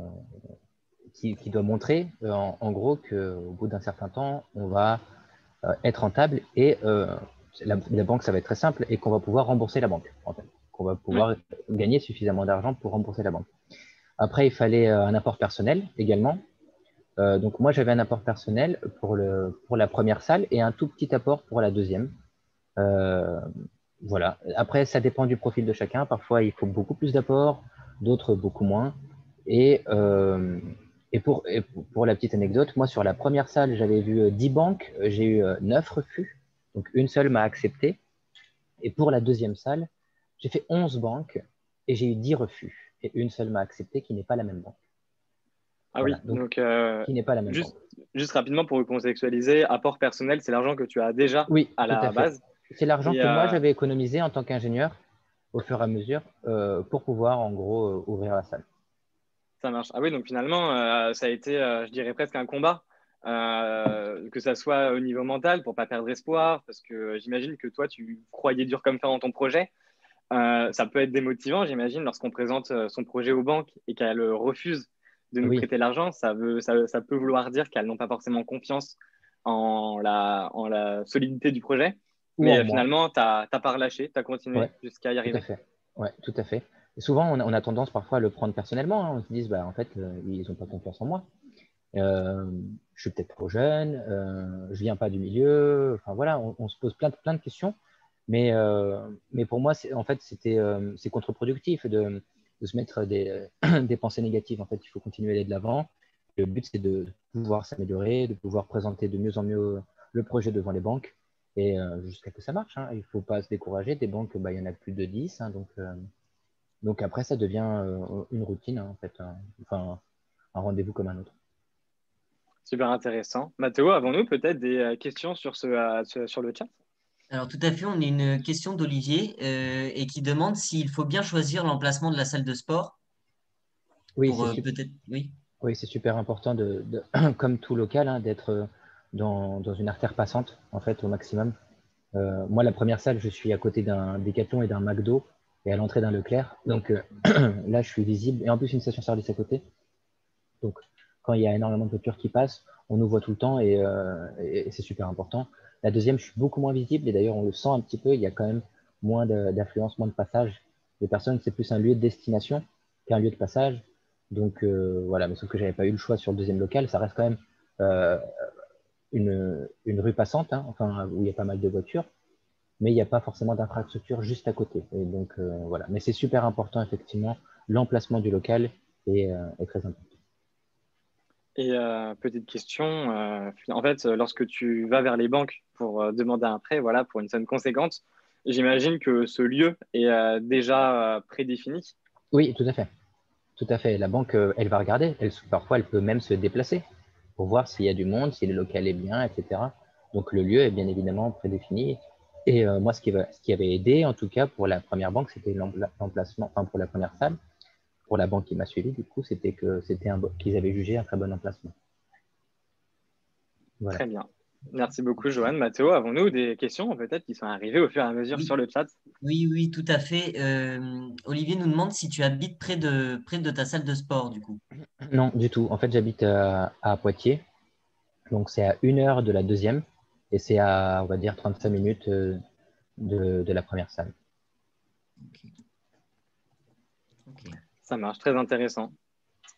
qui doit montrer, en gros, qu'au bout d'un certain temps, on va être rentable et la banque, ça va être très simple et qu'on va pouvoir rembourser la banque, en fait. Qu'on va Oui. pouvoir gagner suffisamment d'argent pour rembourser la banque. Après, il fallait un apport personnel également. Donc moi, j'avais un apport personnel pour la première salle et un tout petit apport pour la deuxième. Euh, voilà. Après, ça dépend du profil de chacun. Parfois, il faut beaucoup plus d'apport, d'autres beaucoup moins. Et, euh, pour la petite anecdote, moi, sur la première salle, j'avais vu 10 banques, j'ai eu 9 refus. Donc, une seule m'a accepté. Et pour la deuxième salle, j'ai fait 11 banques et j'ai eu 10 refus. Et une seule m'a accepté qui n'est pas la même banque. Ah Voilà. oui, Donc, donc qui n'est pas la même banque. juste rapidement pour contextualiser, apport personnel, c'est l'argent que tu as déjà Oui, à tout à la fait. base. C'est l'argent Et que moi, j'avais économisé en tant qu'ingénieur au fur et à mesure pour pouvoir, en gros, ouvrir la salle. ça marche. Ah oui, donc finalement, ça a été, je dirais presque un combat, que ça soit au niveau mental pour pas perdre espoir, parce que j'imagine que toi, tu croyais dur comme fer dans ton projet. Ça peut être démotivant, j'imagine, lorsqu'on présente son projet aux banques et qu'elles refusent de nous Oui, prêter l'argent. Ça peut vouloir dire qu'elles n'ont pas forcément confiance en la solidité du projet. Ou en Mais moi. finalement, tu n'as pas relâché, tu as continué Ouais, jusqu'à y tout à arriver. fait. Ouais, tout à fait. Et souvent, on a tendance parfois à le prendre personnellement, hein. On se dit, bah, en fait, ils n'ont pas confiance en moi. Euh, je suis peut-être trop jeune, je viens pas du milieu. Enfin voilà, on se pose plein de questions. Mais pour moi, en fait, c'est contre-productif de se mettre des pensées négatives. En fait, il faut continuer à aller de l'avant. Le but, c'est de pouvoir s'améliorer, de pouvoir présenter de mieux en mieux le projet devant les banques et jusqu'à que ça marche, hein. Il ne faut pas se décourager. Des banques, bah, il y en a plus de 10, hein, donc après, ça devient une routine, hein, en fait, hein. Enfin, un rendez-vous comme un autre. Super intéressant. Mathéo, avons-nous peut-être des questions sur le chat? Alors tout à fait, on a une question d'Olivier et qui demande s'il faut bien choisir l'emplacement de la salle de sport Oui, pour peut-être… Oui, Oui, c'est super important comme tout local, hein, d'être dans une artère passante, en fait, au maximum. Moi, la première salle, je suis à côté d'un Décathlon et d'un McDo et à l'entrée d'un Leclerc. Donc là, je suis visible. Et en plus, une station-service à côté. Donc, quand il y a énormément de voitures qui passent, on nous voit tout le temps et c'est super important. La deuxième, je suis beaucoup moins visible et d'ailleurs, on le sent un petit peu. Il y a quand même moins d'affluence, moins de passage des personnes. C'est plus un lieu de destination qu'un lieu de passage. Donc voilà, mais sauf que j'avais pas eu le choix sur le deuxième local. Ça reste quand même euh, une rue passante, hein, enfin, où il y a pas mal de voitures, mais il n'y a pas forcément d'infrastructure juste à côté. Et donc voilà, mais c'est super important, effectivement. L'emplacement du local est très important. Et petite question, en fait, lorsque tu vas vers les banques pour demander un prêt, voilà, pour une somme conséquente, j'imagine que ce lieu est déjà prédéfini. Oui, tout à fait. Tout à fait. La banque, elle va regarder. Parfois, elle peut même se déplacer pour voir s'il y a du monde, si le local est bien, etc. Donc, le lieu est bien évidemment prédéfini. Et moi, ce qui avait aidé, en tout cas, pour la première banque, c'était l'emplacement, enfin, pour la première salle, pour la banque qui m'a suivi, du coup, c'était qu'ils avaient jugé un très bon emplacement. Voilà. Très bien. Merci beaucoup, Johan. Mathéo, avons-nous des questions peut-être qui sont arrivées au fur et à mesure sur oui, le chat? oui, tout à fait. Olivier nous demande si tu habites près de ta salle de sport, du coup. Non, du tout. En fait, j'habite à Poitiers. Donc, c'est à 1 heure de la deuxième et c'est à, on va dire, 35 minutes de la première salle. Ok. Ok. Ça marche, très intéressant.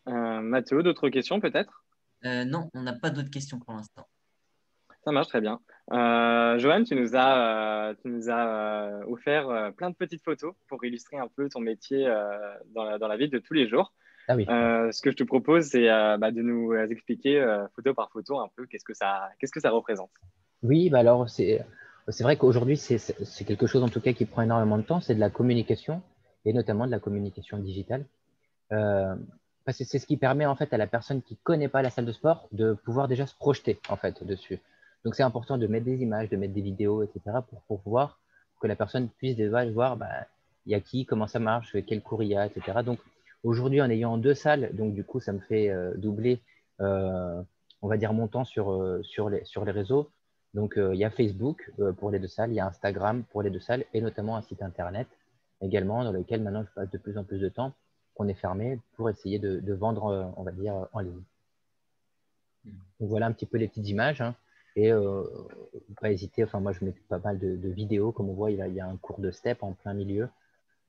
Mathéo, d'autres questions peut-être? Non, on n'a pas d'autres questions pour l'instant. Ça marche très bien. Johan, tu nous as offert plein de petites photos pour illustrer un peu ton métier dans la vie de tous les jours. Ah oui. Ce que je te propose, c'est de nous expliquer photo par photo un peu qu'est-ce que ça représente. Oui, bah alors c'est vrai qu'aujourd'hui c'est quelque chose en tout cas qui prend énormément de temps, c'est de la communication et notamment de la communication digitale. Euh, Parce que c'est ce qui permet en fait à la personne qui connaît pas la salle de sport de pouvoir déjà se projeter en fait dessus. Donc c'est important de mettre des images, de mettre des vidéos, etc. pour pouvoir que la personne puisse déjà voir bah, il y a qui, comment ça marche, quel cours il y a, etc. Donc aujourd'hui en ayant deux salles, donc du coup ça me fait doubler, on va dire mon temps sur les réseaux. Donc il y a Facebook pour les deux salles, il y a Instagram pour les deux salles et notamment un site internet également dans lequel maintenant je passe de plus en plus de temps qu'on est fermé pour essayer de vendre, on va dire, en ligne. Donc voilà un petit peu les petites images, hein. Et pas hésiter, enfin moi je mets pas mal de vidéos, comme on voit il y a un cours de step en plein milieu,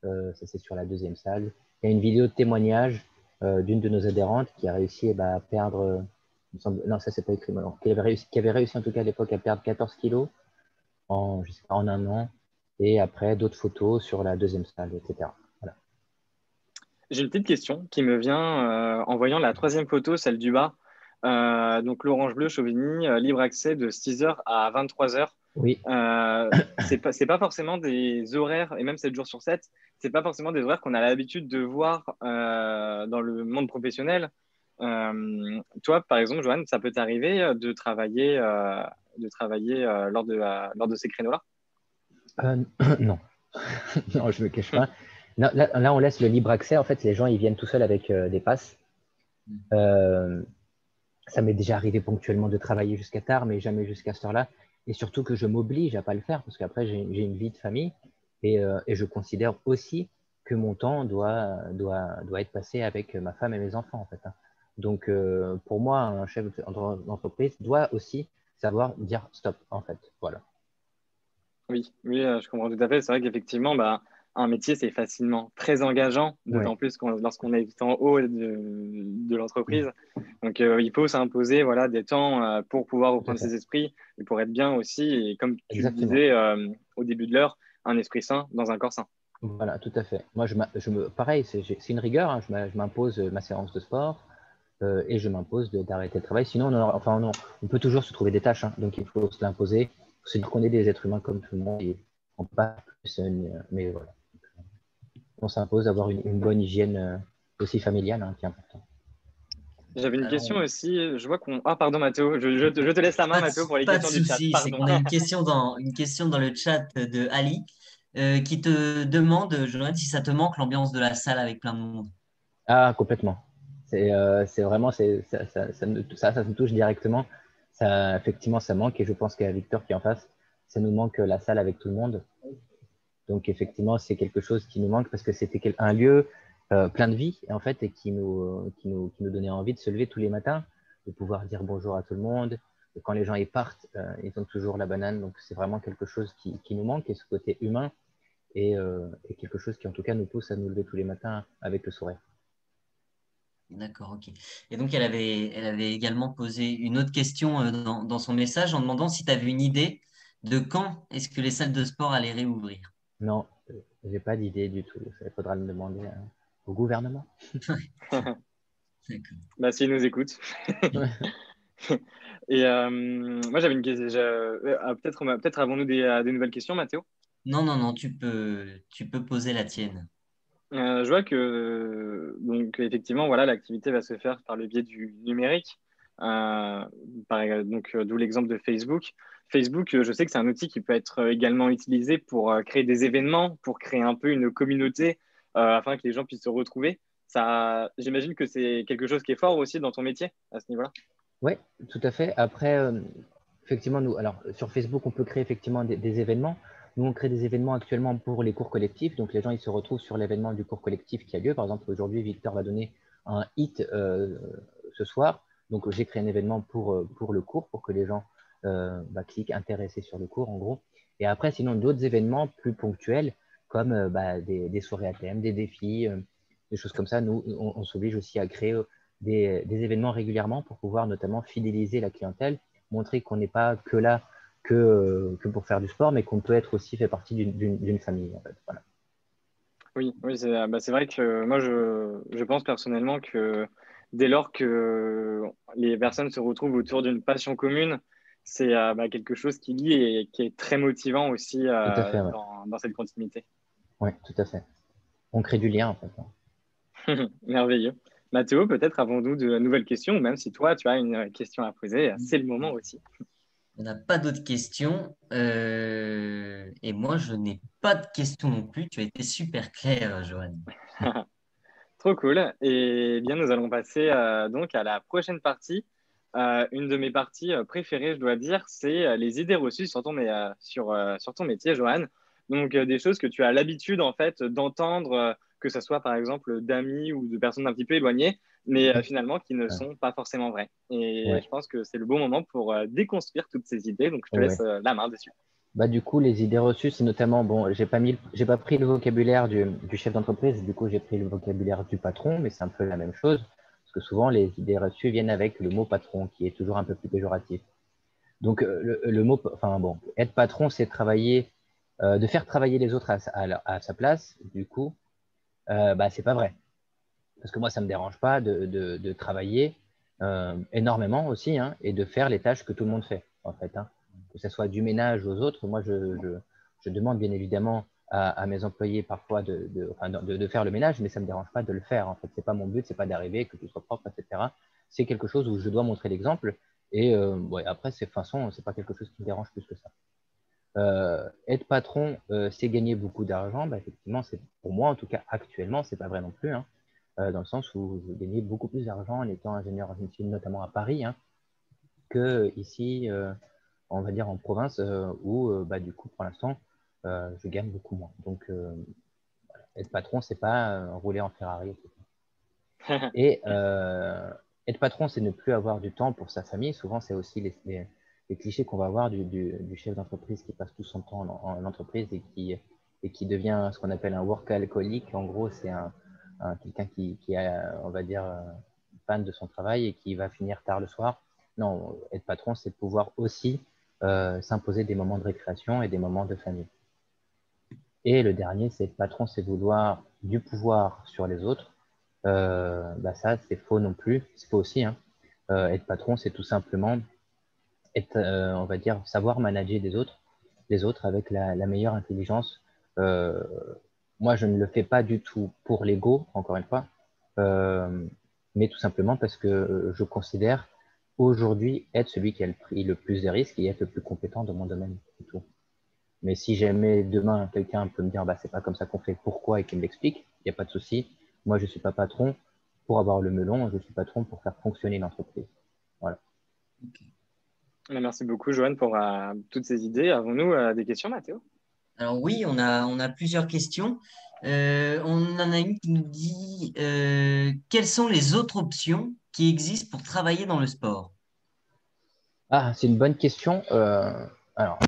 ça c'est sur la deuxième salle. Il y a une vidéo de témoignage d'une de nos adhérentes qui a réussi à perdre, non ça c'est pas écrit maintenant, qui avait réussi en tout cas à l'époque à perdre 14 kilos je sais pas, en 1 an, et après d'autres photos sur la deuxième salle, etc. Voilà. J'ai une petite question qui me vient en voyant la troisième photo, celle du bas. Donc l'orange-bleu Chauvigny, libre accès de 6 heures à 23 heures. Oui, C'est pas forcément des horaires, et même 7 jours sur 7, c'est pas forcément des horaires qu'on a l'habitude de voir dans le monde professionnel. Toi, par exemple, Joanne, ça peut t'arriver de travailler lors de ces créneaux-là? non. Non, je ne me cache pas. Là, on laisse le libre accès. En fait, les gens, ils viennent tout seuls avec des passes. Euh, Ça m'est déjà arrivé ponctuellement de travailler jusqu'à tard, mais jamais jusqu'à cette heure-là. Et surtout que je m'oblige à pas le faire, parce qu'après, j'ai une vie de famille. Et je considère aussi que mon temps doit être passé avec ma femme et mes enfants, en fait, hein. Donc, pour moi, un chef d'entreprise doit aussi savoir dire stop, en fait. Voilà. Oui, oui, je comprends tout à fait. C'est vrai qu'effectivement, bah, un métier, c'est facilement très engageant, Ouais. d'autant plus lorsqu'on est en haut de l'entreprise. Donc, il faut s'imposer voilà, des temps pour pouvoir Tout à reprendre fait. ses esprits et pour être bien aussi. Et comme tu le Exactement. disais au début de l'heure, un esprit sain dans un corps sain. Voilà, tout à fait. Moi, pareil, c'est une rigueur, hein. Je m'impose ma séance de sport et je m'impose d'arrêter le travail. Sinon, on peut toujours se trouver des tâches, hein. Donc, il faut se l'imposer. Il faut se dire qu'on est des êtres humains comme tout le monde et on peut pas plus, mais voilà. On s'impose d'avoir une bonne hygiène aussi familiale, hein, qui est important. J'avais une Alors, question aussi. Je vois qu'on. Ah, pardon, Mathéo. Je te laisse la main, Mathéo, pour les pas de questions du chat. souci, c'est Pardon. qu'on a une question dans le chat de Ali qui te demande, Joanne, si ça te manque l'ambiance de la salle avec plein de monde. Ah, complètement. C'est vraiment, ça me touche directement. Ça, effectivement, ça manque et je pense qu'à Victor qui est en face, ça nous manque la salle avec tout le monde. Donc, effectivement, c'est quelque chose qui nous manque parce que c'était un lieu plein de vie, en fait, et qui nous donnait envie de se lever tous les matins, de pouvoir dire bonjour à tout le monde. Et quand les gens y partent, ils ont toujours la banane. Donc, c'est vraiment quelque chose qui nous manque et ce côté humain est quelque chose qui, en tout cas, nous pousse à nous lever tous les matins avec le sourire. D'accord, ok. Et donc, elle avait également posé une autre question dans son message en demandant si tu avais une idée de quand est-ce que les salles de sport allaient réouvrir. Non, j'ai pas d'idée du tout. Il faudra le demander au gouvernement. D'accord. Bah, s'il nous écoute. Et moi, j'avais une question. Peut-être avons-nous des nouvelles questions, Mathéo? Non, non, non, tu peux poser la tienne. Je vois que donc effectivement voilà l'activité va se faire par le biais du numérique. D'où l'exemple de Facebook. Facebook, je sais que c'est un outil qui peut être également utilisé pour créer des événements, pour créer un peu une communauté afin que les gens puissent se retrouver. Ça, j'imagine que c'est quelque chose qui est fort aussi dans ton métier à ce niveau-là. Oui, tout à fait. Après, effectivement, alors, sur Facebook, on peut créer effectivement des événements. Nous, on crée des événements actuellement pour les cours collectifs. Donc, les gens, ils se retrouvent sur l'événement du cours collectif qui a lieu. Par exemple, aujourd'hui, Victor va donner un hit ce soir. Donc, j'ai créé un événement pour le cours, pour que les gens cliquent intéressés sur le cours, en gros. Et après, sinon, d'autres événements plus ponctuels, comme des soirées à thème, des défis, des choses comme ça. Nous, on s'oblige aussi à créer des événements régulièrement pour pouvoir notamment fidéliser la clientèle, montrer qu'on n'est pas que là que pour faire du sport, mais qu'on peut être aussi fait partie d'une famille. En fait. Voilà. Oui, oui, c'est vrai que moi, je pense personnellement que dès lors que les personnes se retrouvent autour d'une passion commune, c'est quelque chose qui lie et qui est très motivant aussi Tout à fait, ouais. dans cette continuité. Ouais, tout à fait. On crée du lien, en fait. Merveilleux. Mathéo, peut-être avons-nous de nouvelles questions, ou même si toi, tu as une question à poser, c'est le moment aussi. On n'a pas d'autres questions. Et moi, je n'ai pas de questions non plus. Tu as été super clair, Johan. Trop cool. Et bien, nous allons passer donc à la prochaine partie. Une de mes parties préférées, je dois dire, c'est les idées reçues sur ton métier, Johan. Donc, des choses que tu as l'habitude, en fait, d'entendre, que ce soit, par exemple, d'amis ou de personnes un petit peu éloignées, mais finalement qui ne Ouais, sont pas forcément vraies. Et ouais, je pense que c'est le bon moment pour déconstruire toutes ces idées. Donc, je te laisse ouais. la main dessus. Bah, du coup, les idées reçues, c'est notamment, bon, j'ai pas pris le vocabulaire du chef d'entreprise, du coup, j'ai pris le vocabulaire du patron, mais c'est un peu la même chose, parce que souvent, les idées reçues viennent avec le mot patron, qui est toujours un peu plus péjoratif. Donc, le mot, enfin bon, être patron, c'est travailler, de faire travailler les autres à sa place. Du coup, c'est pas vrai. Parce que moi, ça me dérange pas de travailler énormément aussi, hein, et de faire les tâches que tout le monde fait, en fait, hein. Que ce soit du ménage aux autres. Moi, je demande bien évidemment à mes employés parfois de faire le ménage, mais ça me dérange pas de le faire. En fait, c'est pas mon but, c'est pas d'arriver que tout soit propre, etc. C'est quelque chose où je dois montrer l'exemple. Et ouais, après, de toute façon, c'est pas quelque chose qui me dérange plus que ça. Être patron, c'est gagner beaucoup d'argent. Bah, effectivement, c'est pour moi, en tout cas actuellement, c'est pas vrai non plus, hein, dans le sens où je gagnais beaucoup plus d'argent en étant ingénieur en médecine, notamment à Paris, hein, que ici, on va dire en province, où du coup, pour l'instant, je gagne beaucoup moins. Donc, être patron, c'est pas rouler en Ferrari, etc. Et être patron, c'est ne plus avoir du temps pour sa famille. Souvent, c'est aussi les clichés qu'on va avoir du chef d'entreprise qui passe tout son temps en entreprise et qui devient ce qu'on appelle un workaholic. En gros, c'est quelqu'un qui est, on va dire, fan de son travail et qui va finir tard le soir. Non, être patron, c'est pouvoir aussi s'imposer des moments de récréation et des moments de famille. Et le dernier, c'est être patron, c'est vouloir du pouvoir sur les autres. Ça, c'est faux non plus. C'est faux aussi, hein. Être patron, c'est tout simplement être, on va dire, savoir manager les autres avec la meilleure intelligence. Moi, je ne le fais pas du tout pour l'ego, encore une fois, mais tout simplement parce que je considère aujourd'hui être celui qui a pris le plus de risques et être le plus compétent dans mon domaine. C'est tout. Mais si jamais demain quelqu'un peut me dire c'est pas comme ça qu'on fait, pourquoi, et qu'il me l'explique, il n'y a pas de souci. Moi, je suis pas patron pour avoir le melon, je suis patron pour faire fonctionner l'entreprise. Voilà. Ok. Merci beaucoup, Joanne, pour toutes ces idées. Avons-nous des questions, Mathéo? Alors oui, on a plusieurs questions. On en a une qui nous dit quelles sont les autres options qui existent pour travailler dans le sport? Ah, c'est une bonne question. Alors,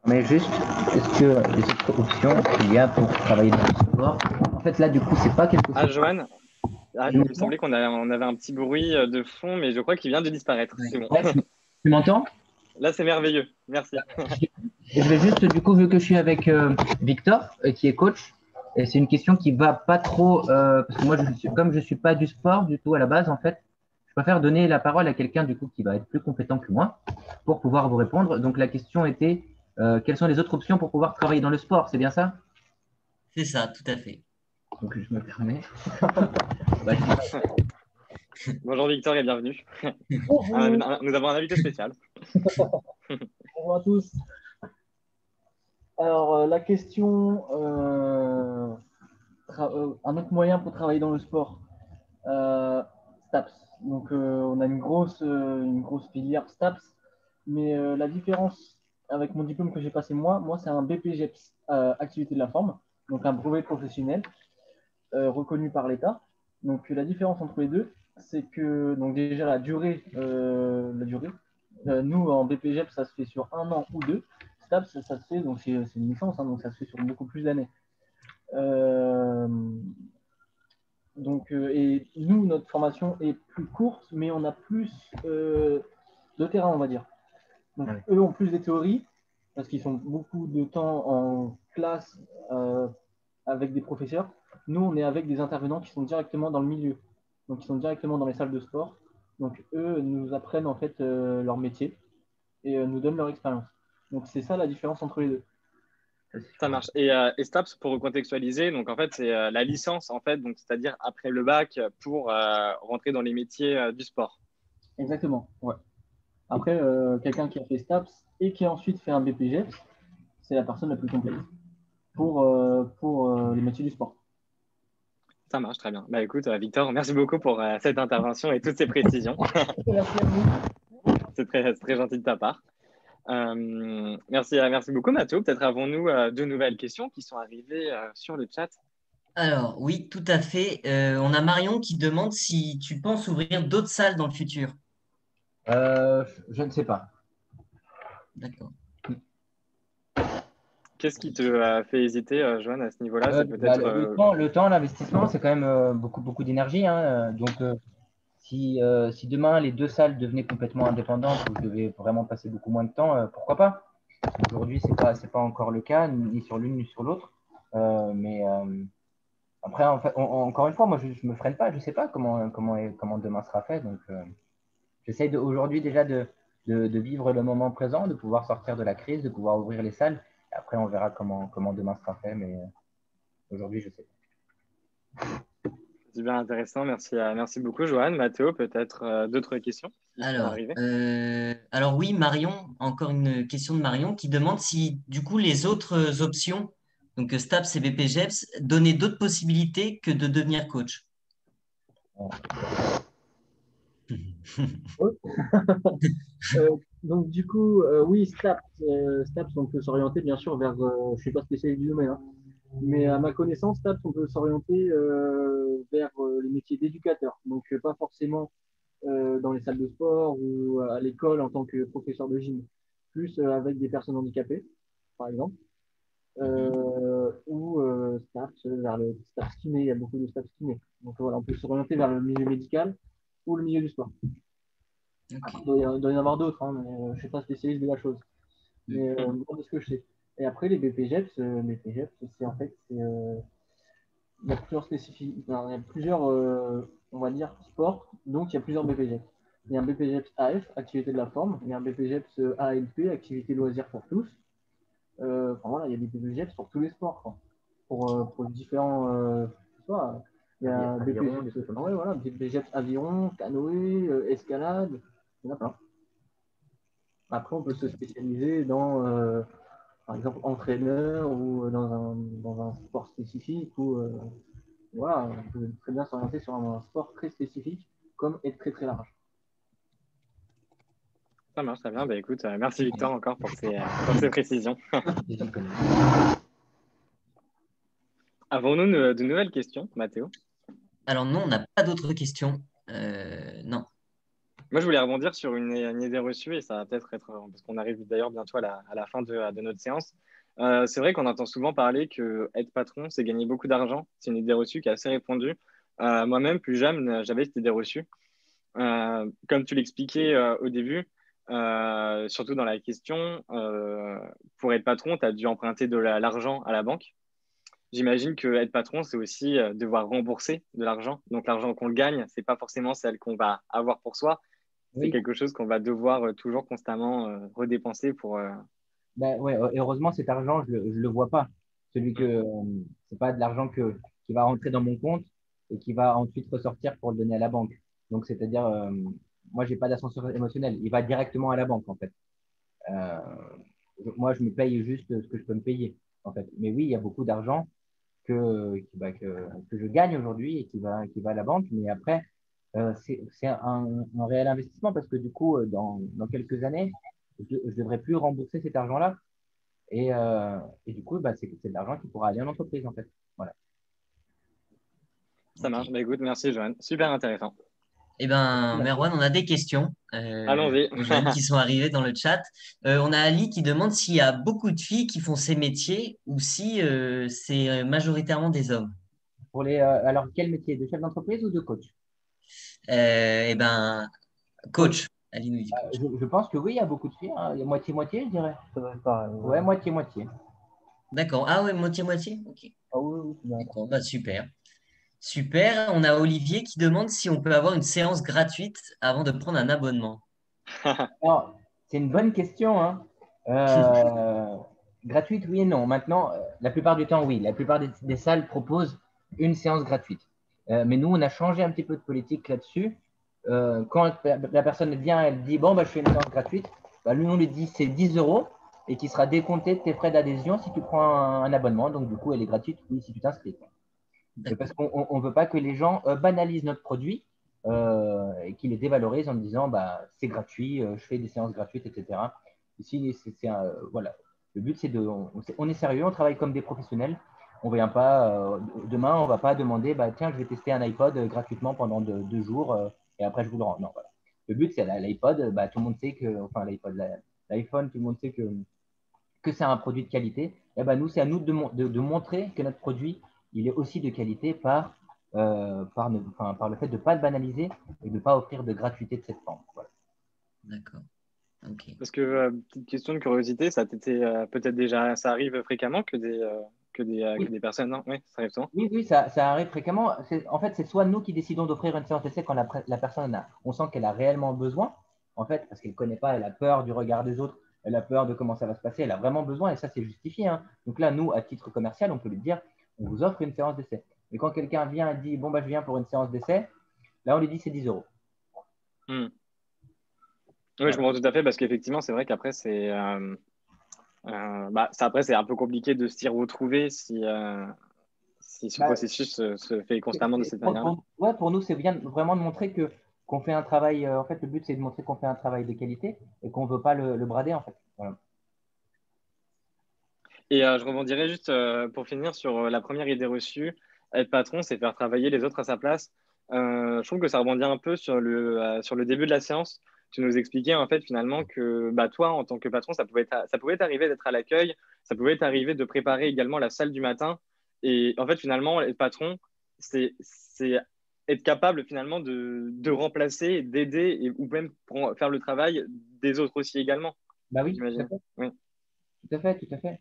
mais juste, est-ce que les autres options qu'il y a pour travailler dans le sport, en fait, là, du coup, c'est pas quelque chose. Ah, Joanne, il me semblait qu'on avait un petit bruit de fond, mais je crois qu'il vient de disparaître. Ouais. C'est bon. Ouais, tu m'entends? Là, c'est merveilleux. Merci. Et je vais juste, du coup, vu que je suis avec Victor, qui est coach, et c'est une question qui va pas trop, parce que moi, comme je suis pas du sport du tout à la base, en fait, je préfère donner la parole à quelqu'un, du coup, qui va être plus compétent que moi pour pouvoir vous répondre. Donc, la question était, quelles sont les autres options pour pouvoir travailler dans le sport? C'est bien ça? C'est ça, tout à fait. Donc, je me permets. Bonjour Victor et bienvenue. Bonjour, Nous avons un invité spécial. bonjour à tous. Alors, la question, un autre moyen pour travailler dans le sport, STAPS. Donc, on a une grosse filière STAPS, mais la différence avec mon diplôme que j'ai passé moi c'est un BPGEPS, activité de la forme, donc un brevet professionnel reconnu par l'État. Donc, la différence entre les deux, c'est que donc déjà la durée. Nous, en BPGEP, ça se fait sur 1 an ou 2. STAPS, ça se fait, donc c'est une licence, hein, donc ça se fait sur beaucoup plus d'années. Et nous, notre formation est plus courte, mais on a plus de terrain, on va dire. Donc, eux ont plus de théories, parce qu'ils sont beaucoup de temps en classe avec des professeurs. Nous, on est avec des intervenants qui sont directement dans le milieu, donc qui sont directement dans les salles de sport. Donc, eux nous apprennent en fait leur métier et nous donnent leur expérience. Donc, c'est ça la différence entre les deux. Ça marche. Et STAPS, pour recontextualiser, donc en fait, c'est la licence, en fait, donc c'est-à-dire après le bac pour rentrer dans les métiers du sport. Exactement, ouais. Après, quelqu'un qui a fait STAPS et qui a ensuite fait un BPG, c'est la personne la plus complète pour les métiers du sport. Ça marche très bien. Bah écoute, Victor, merci beaucoup pour cette intervention et toutes ces précisions. Merci à vous. C'est très gentil de ta part. Merci beaucoup, Mathéo. Peut-être avons-nous de nouvelles questions qui sont arrivées sur le chat. Alors oui, tout à fait. On a Marion qui demande si tu penses ouvrir d'autres salles dans le futur. Je ne sais pas. D'accord. Qu'est-ce qui te fait hésiter, Joanne, à ce niveau-là? C'est peut-être le temps, l'investissement, c'est quand même beaucoup d'énergie, hein. Donc, si demain les deux salles devenaient complètement indépendantes où je devais vraiment passer beaucoup moins de temps, pourquoi pas? Aujourd'hui, c'est pas encore le cas, ni sur l'une ni sur l'autre. Mais après, en fait, encore une fois, moi, je me freine pas. Je sais pas comment demain sera fait. Donc, j'essaye aujourd'hui déjà de vivre le moment présent, de pouvoir sortir de la crise, de pouvoir ouvrir les salles. Et après, on verra comment demain sera fait. Mais aujourd'hui, je sais pas. c'est bien intéressant. Merci beaucoup, Joanne. Mathéo, peut-être d'autres questions qui sont arrivées? Alors oui, Marion, encore une question de Marion qui demande si du coup les autres options, donc STAPS et BPGEPS, donnaient d'autres possibilités que de devenir coach. Donc, du coup, oui, STAPS, on peut s'orienter bien sûr vers. Je ne suis pas spécialiste du domaine, hein, mais à ma connaissance, STAPS, on peut s'orienter vers les métiers d'éducateur. Donc, pas forcément dans les salles de sport ou à l'école en tant que professeur de gym, plus avec des personnes handicapées, par exemple, ou staff, vers le staff kiné, il y a beaucoup de staff kiné. Donc voilà, on peut s'orienter vers le milieu médical ou le milieu du sport. Après, il doit y en avoir d'autres, hein, mais je ne suis pas spécialiste de la chose. Mais moi, de ce que je sais. Et après, les BPGEPS, c'est en fait, il y a plusieurs spécifiques, il y a plusieurs, on va dire, sports, donc il y a plusieurs BPGEPS. Il y a un BPGEPS AF, activité de la forme, il y a un BPGEPS ALP, activité loisirs pour tous. Enfin voilà, il y a des BPGEPS pour tous les sports, quoi. Pour différents, il y a BPGEPS, ouais, voilà, BPGEPS aviron, canoë, escalade, il y en a plein. Après, on peut se spécialiser dans, par exemple, entraîneur ou dans un sport spécifique ou voilà, on peut très bien s'orienter sur un sport très spécifique comme être très très large. Ça marche très bien. Bah, écoute, merci Victor encore pour ces précisions. Avons-nous de nouvelles questions, Mathéo? Alors non, on n'a pas d'autres questions. Non. Moi, je voulais rebondir sur une idée reçue et ça va peut-être être, parce qu'on arrive d'ailleurs bientôt à la fin de notre séance. C'est vrai qu'on entend souvent parler que être patron, c'est gagner beaucoup d'argent. C'est une idée reçue qui est assez répandue. Moi-même, plus jeune, j'avais cette idée reçue. Comme tu l'expliquais au début, surtout dans la question, pour être patron, tu as dû emprunter de l'argent à la banque. J'imagine que être patron, c'est aussi devoir rembourser de l'argent. Donc l'argent qu'on gagne, c'est pas forcément celle qu'on va avoir pour soi. C'est Oui. quelque chose qu'on va devoir toujours constamment redépenser pour. Ben, ouais, heureusement, cet argent, je le vois pas. Celui que c'est pas de l'argent qui va rentrer dans mon compte et qui va ensuite ressortir pour le donner à la banque. Donc, c'est-à-dire, moi, j'ai pas d'ascenseur émotionnel. Il va directement à la banque, en fait. Euh, Moi, je me paye juste ce que je peux me payer, en fait. Mais oui, il y a beaucoup d'argent que je gagne aujourd'hui et qui va à la banque. Mais après, c'est un réel investissement parce que du coup, dans quelques années, je ne devrais plus rembourser cet argent-là. Et du coup, bah, c'est de l'argent qui pourra aller en entreprise, en fait. Voilà. Ça marche. Ok. Bah, écoute, merci, Joanne. Super intéressant. Eh ben, Merwan, on a des questions Allons-y. aux jeunes qui sont arrivés dans le chat. On a Ali qui demande s'il y a beaucoup de filles qui font ces métiers ou si c'est majoritairement des hommes. Alors, quel métier? De chef d'entreprise ou de coach? Eh ben, Coach. coach. Ali nous dit coach. Je pense que oui, il y a beaucoup de filles, hein. Il y a moitié-moitié, je dirais. Ça va être pareil. Ouais, moitié-moitié. D'accord. Ah ouais, moitié-moitié. Ok. Ah oui, oui, c'est bien. D'accord, bah, super. Super. On a Olivier qui demande si on peut avoir une séance gratuite avant de prendre un abonnement. Alors, c'est une bonne question, hein. Euh, Gratuite, oui et non. Maintenant, la plupart du temps, oui. La plupart des salles proposent une séance gratuite. Mais nous, on a changé un petit peu de politique là-dessus. Quand la personne vient, elle dit, bon, bah, je fais une séance gratuite, bah, nous, on lui dit c'est 10 euros et qui sera décompté de tes frais d'adhésion si tu prends un abonnement. Donc, du coup, elle est gratuite, oui, si tu t'inscris. Parce qu'on ne veut pas que les gens banalisent notre produit et qu'ils les dévalorisent en disant bah, c'est gratuit, je fais des séances gratuites, etc. Ici, voilà. Le but, c'est on est sérieux, on travaille comme des professionnels. On vient pas, demain, on ne va pas demander bah, tiens, je vais tester un iPod gratuitement pendant 2 jours et après je vous le rends. Non, voilà. Le but, c'est l'iPod, bah, tout le monde sait que, enfin, l'iPhone, tout le monde sait que c'est un produit de qualité. Et ben nous, c'est à nous de montrer que notre produit, il est aussi de qualité par le fait de ne pas le banaliser et de ne pas offrir de gratuité de cette forme. Voilà. D'accord. Ok. Parce que, petite question de curiosité, ça t'était peut-être déjà, ça arrive fréquemment que Oui, des personnes, non? Oui, ça arrive souvent. oui, oui, ça arrive fréquemment. En fait, c'est soit nous qui décidons d'offrir une séance d'essai quand la personne on sent qu'elle a réellement besoin, en fait, parce qu'elle ne connaît pas, elle a peur du regard des autres, elle a peur de comment ça va se passer, elle a vraiment besoin et ça, c'est justifié, hein. Donc là, nous, à titre commercial, on peut lui dire, on vous offre une séance d'essai. Et quand quelqu'un vient et dit, bon, bah, je viens pour une séance d'essai, là, on lui dit, c'est 10 euros. Hmm. Oui, je Voilà. comprends tout à fait parce qu'effectivement, c'est vrai qu'après, après, c'est un peu compliqué de s'y retrouver si ce Bah, processus se fait constamment de cette manière-là. ouais, pour nous, c'est bien vraiment de montrer qu'on fait un travail. En fait, le but, c'est de montrer qu'on fait un travail de qualité et qu'on ne veut pas le brader, en fait. Voilà. Et je rebondirais juste pour finir sur la première idée reçue. Être patron, c'est faire travailler les autres à sa place. Je trouve que ça rebondit un peu sur le début de la séance. Tu nous expliquais en fait finalement que bah, toi, en tant que patron, ça pouvait t'arriver d'être à l'accueil, ça pouvait t'arriver de préparer également la salle du matin. Et en fait, finalement, être patron, c'est être capable finalement de remplacer, d'aider ou même pour faire le travail des autres aussi également, Bah oui, tout à j'imagine. fait, Oui. tout à fait, tout à fait.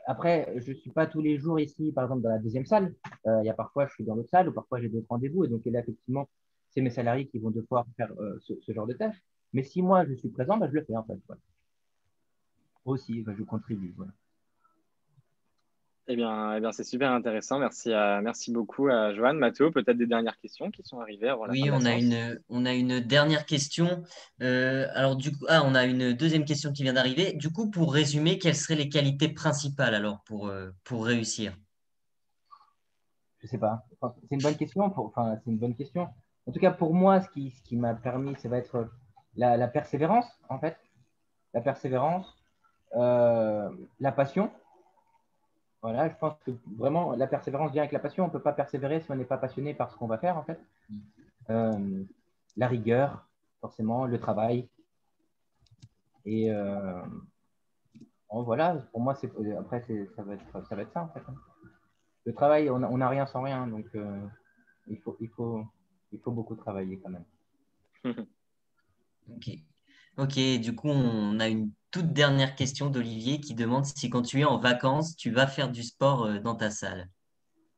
Après, je ne suis pas tous les jours ici, par exemple, dans la deuxième salle. Il y a parfois, je suis dans l'autre salle ou parfois j'ai d'autres rendez-vous. Et donc, là, effectivement, c'est mes salariés qui vont devoir faire ce genre de tâches. Mais si moi, je suis présent, bah, je le fais en fait. Voilà. Aussi, bah, je contribue. Voilà. Eh bien c'est super intéressant. Merci beaucoup à Joanne. Mathéo, peut-être des dernières questions qui sont arrivées avant la fin Oui, de la séance. on a une dernière question. Alors du coup, on a une deuxième question qui vient d'arriver. Du coup, pour résumer, quelles seraient les qualités principales alors pour réussir? Je sais pas. Enfin, c'est une bonne question. Enfin, c'est une bonne question. En tout cas, pour moi, ce qui m'a permis, ça va être la persévérance, en fait. La persévérance, euh, la passion. Voilà, je pense que vraiment, la persévérance vient avec la passion. On ne peut pas persévérer si on n'est pas passionné par ce qu'on va faire, en fait. Euh, la rigueur, forcément, le travail. Et bon, voilà, pour moi, après, ça va être ça, en fait. Le travail, on n'a rien sans rien. Donc, il faut, il faut, il faut beaucoup travailler quand même. Ok. Ok, du coup, on a une toute dernière question d'Olivier qui demande si quand tu es en vacances, tu vas faire du sport dans ta salle.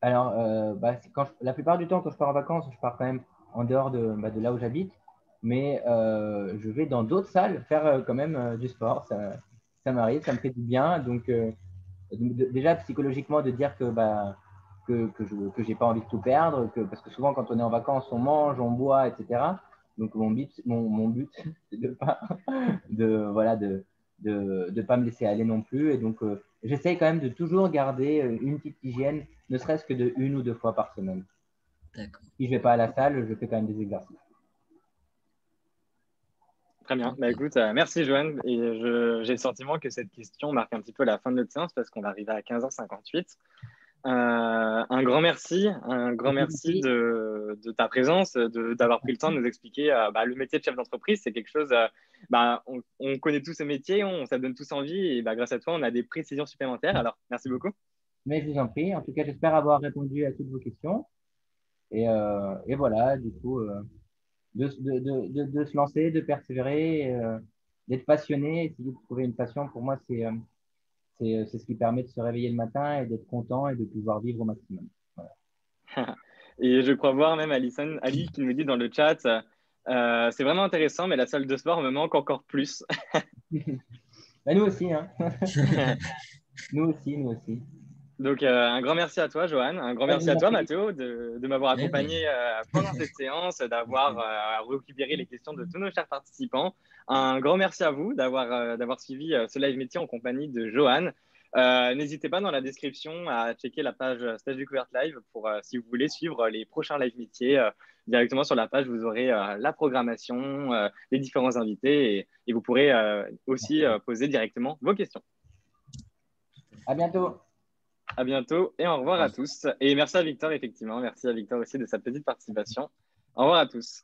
Alors, bah, la plupart du temps, quand je pars en vacances, je pars quand même en dehors de là où j'habite, mais je vais dans d'autres salles faire quand même du sport. Ça m'arrive, ça me fait du bien. Donc, déjà psychologiquement, de dire que j'ai pas envie de tout perdre, parce que souvent, quand on est en vacances, on mange, on boit, etc. Donc, mon but c'est voilà, de pas me laisser aller non plus. Et donc, j'essaye quand même de toujours garder une petite hygiène, ne serait-ce que de 1 ou 2 fois par semaine. D'accord. Si je vais pas à la salle, je fais quand même des exercices. Très bien. Bah, Ok. écoute, merci Joanne. Et j'ai le sentiment que cette question marque un petit peu la fin de notre séance parce qu'on va arriver à 15h58. Un grand Et puis, merci de ta présence, d'avoir pris le temps de nous expliquer bah, le métier de chef d'entreprise. C'est quelque chose, bah, on connaît tous ce métier, ça donne tous envie et bah, grâce à toi, on a des précisions supplémentaires. Alors, merci beaucoup. mais je vous en prie. En tout cas, j'espère avoir répondu à toutes vos questions. Et voilà, du coup, de se lancer, de persévérer, d'être passionné, essayer de trouver une passion. Pour moi, c'est ce qui permet de se réveiller le matin et d'être content et de pouvoir vivre au maximum. Voilà. Et je crois voir même Ali qui nous dit dans le chat, c'est vraiment intéressant, mais la salle de sport me manque encore plus. Bah, nous aussi, hein. Nous aussi, nous aussi. Donc, un grand merci à toi, Johan. Un grand Ouais, je merci vous à en toi, prie. Mathéo, de m'avoir Ouais, mais- accompagné pendant cette séance, d'avoir récupéré les questions de tous nos chers participants. Un grand merci à vous d'avoir suivi ce live métier en compagnie de Johan. N'hésitez pas dans la description à checker la page Stage Découverte Live pour si vous voulez suivre les prochains live métiers. Directement sur la page, vous aurez la programmation, les différents invités et vous pourrez aussi poser directement vos questions. À bientôt. À bientôt et au revoir à Ouais. tous. Et merci à Victor, effectivement. Merci à Victor aussi de sa petite participation. Au revoir à tous.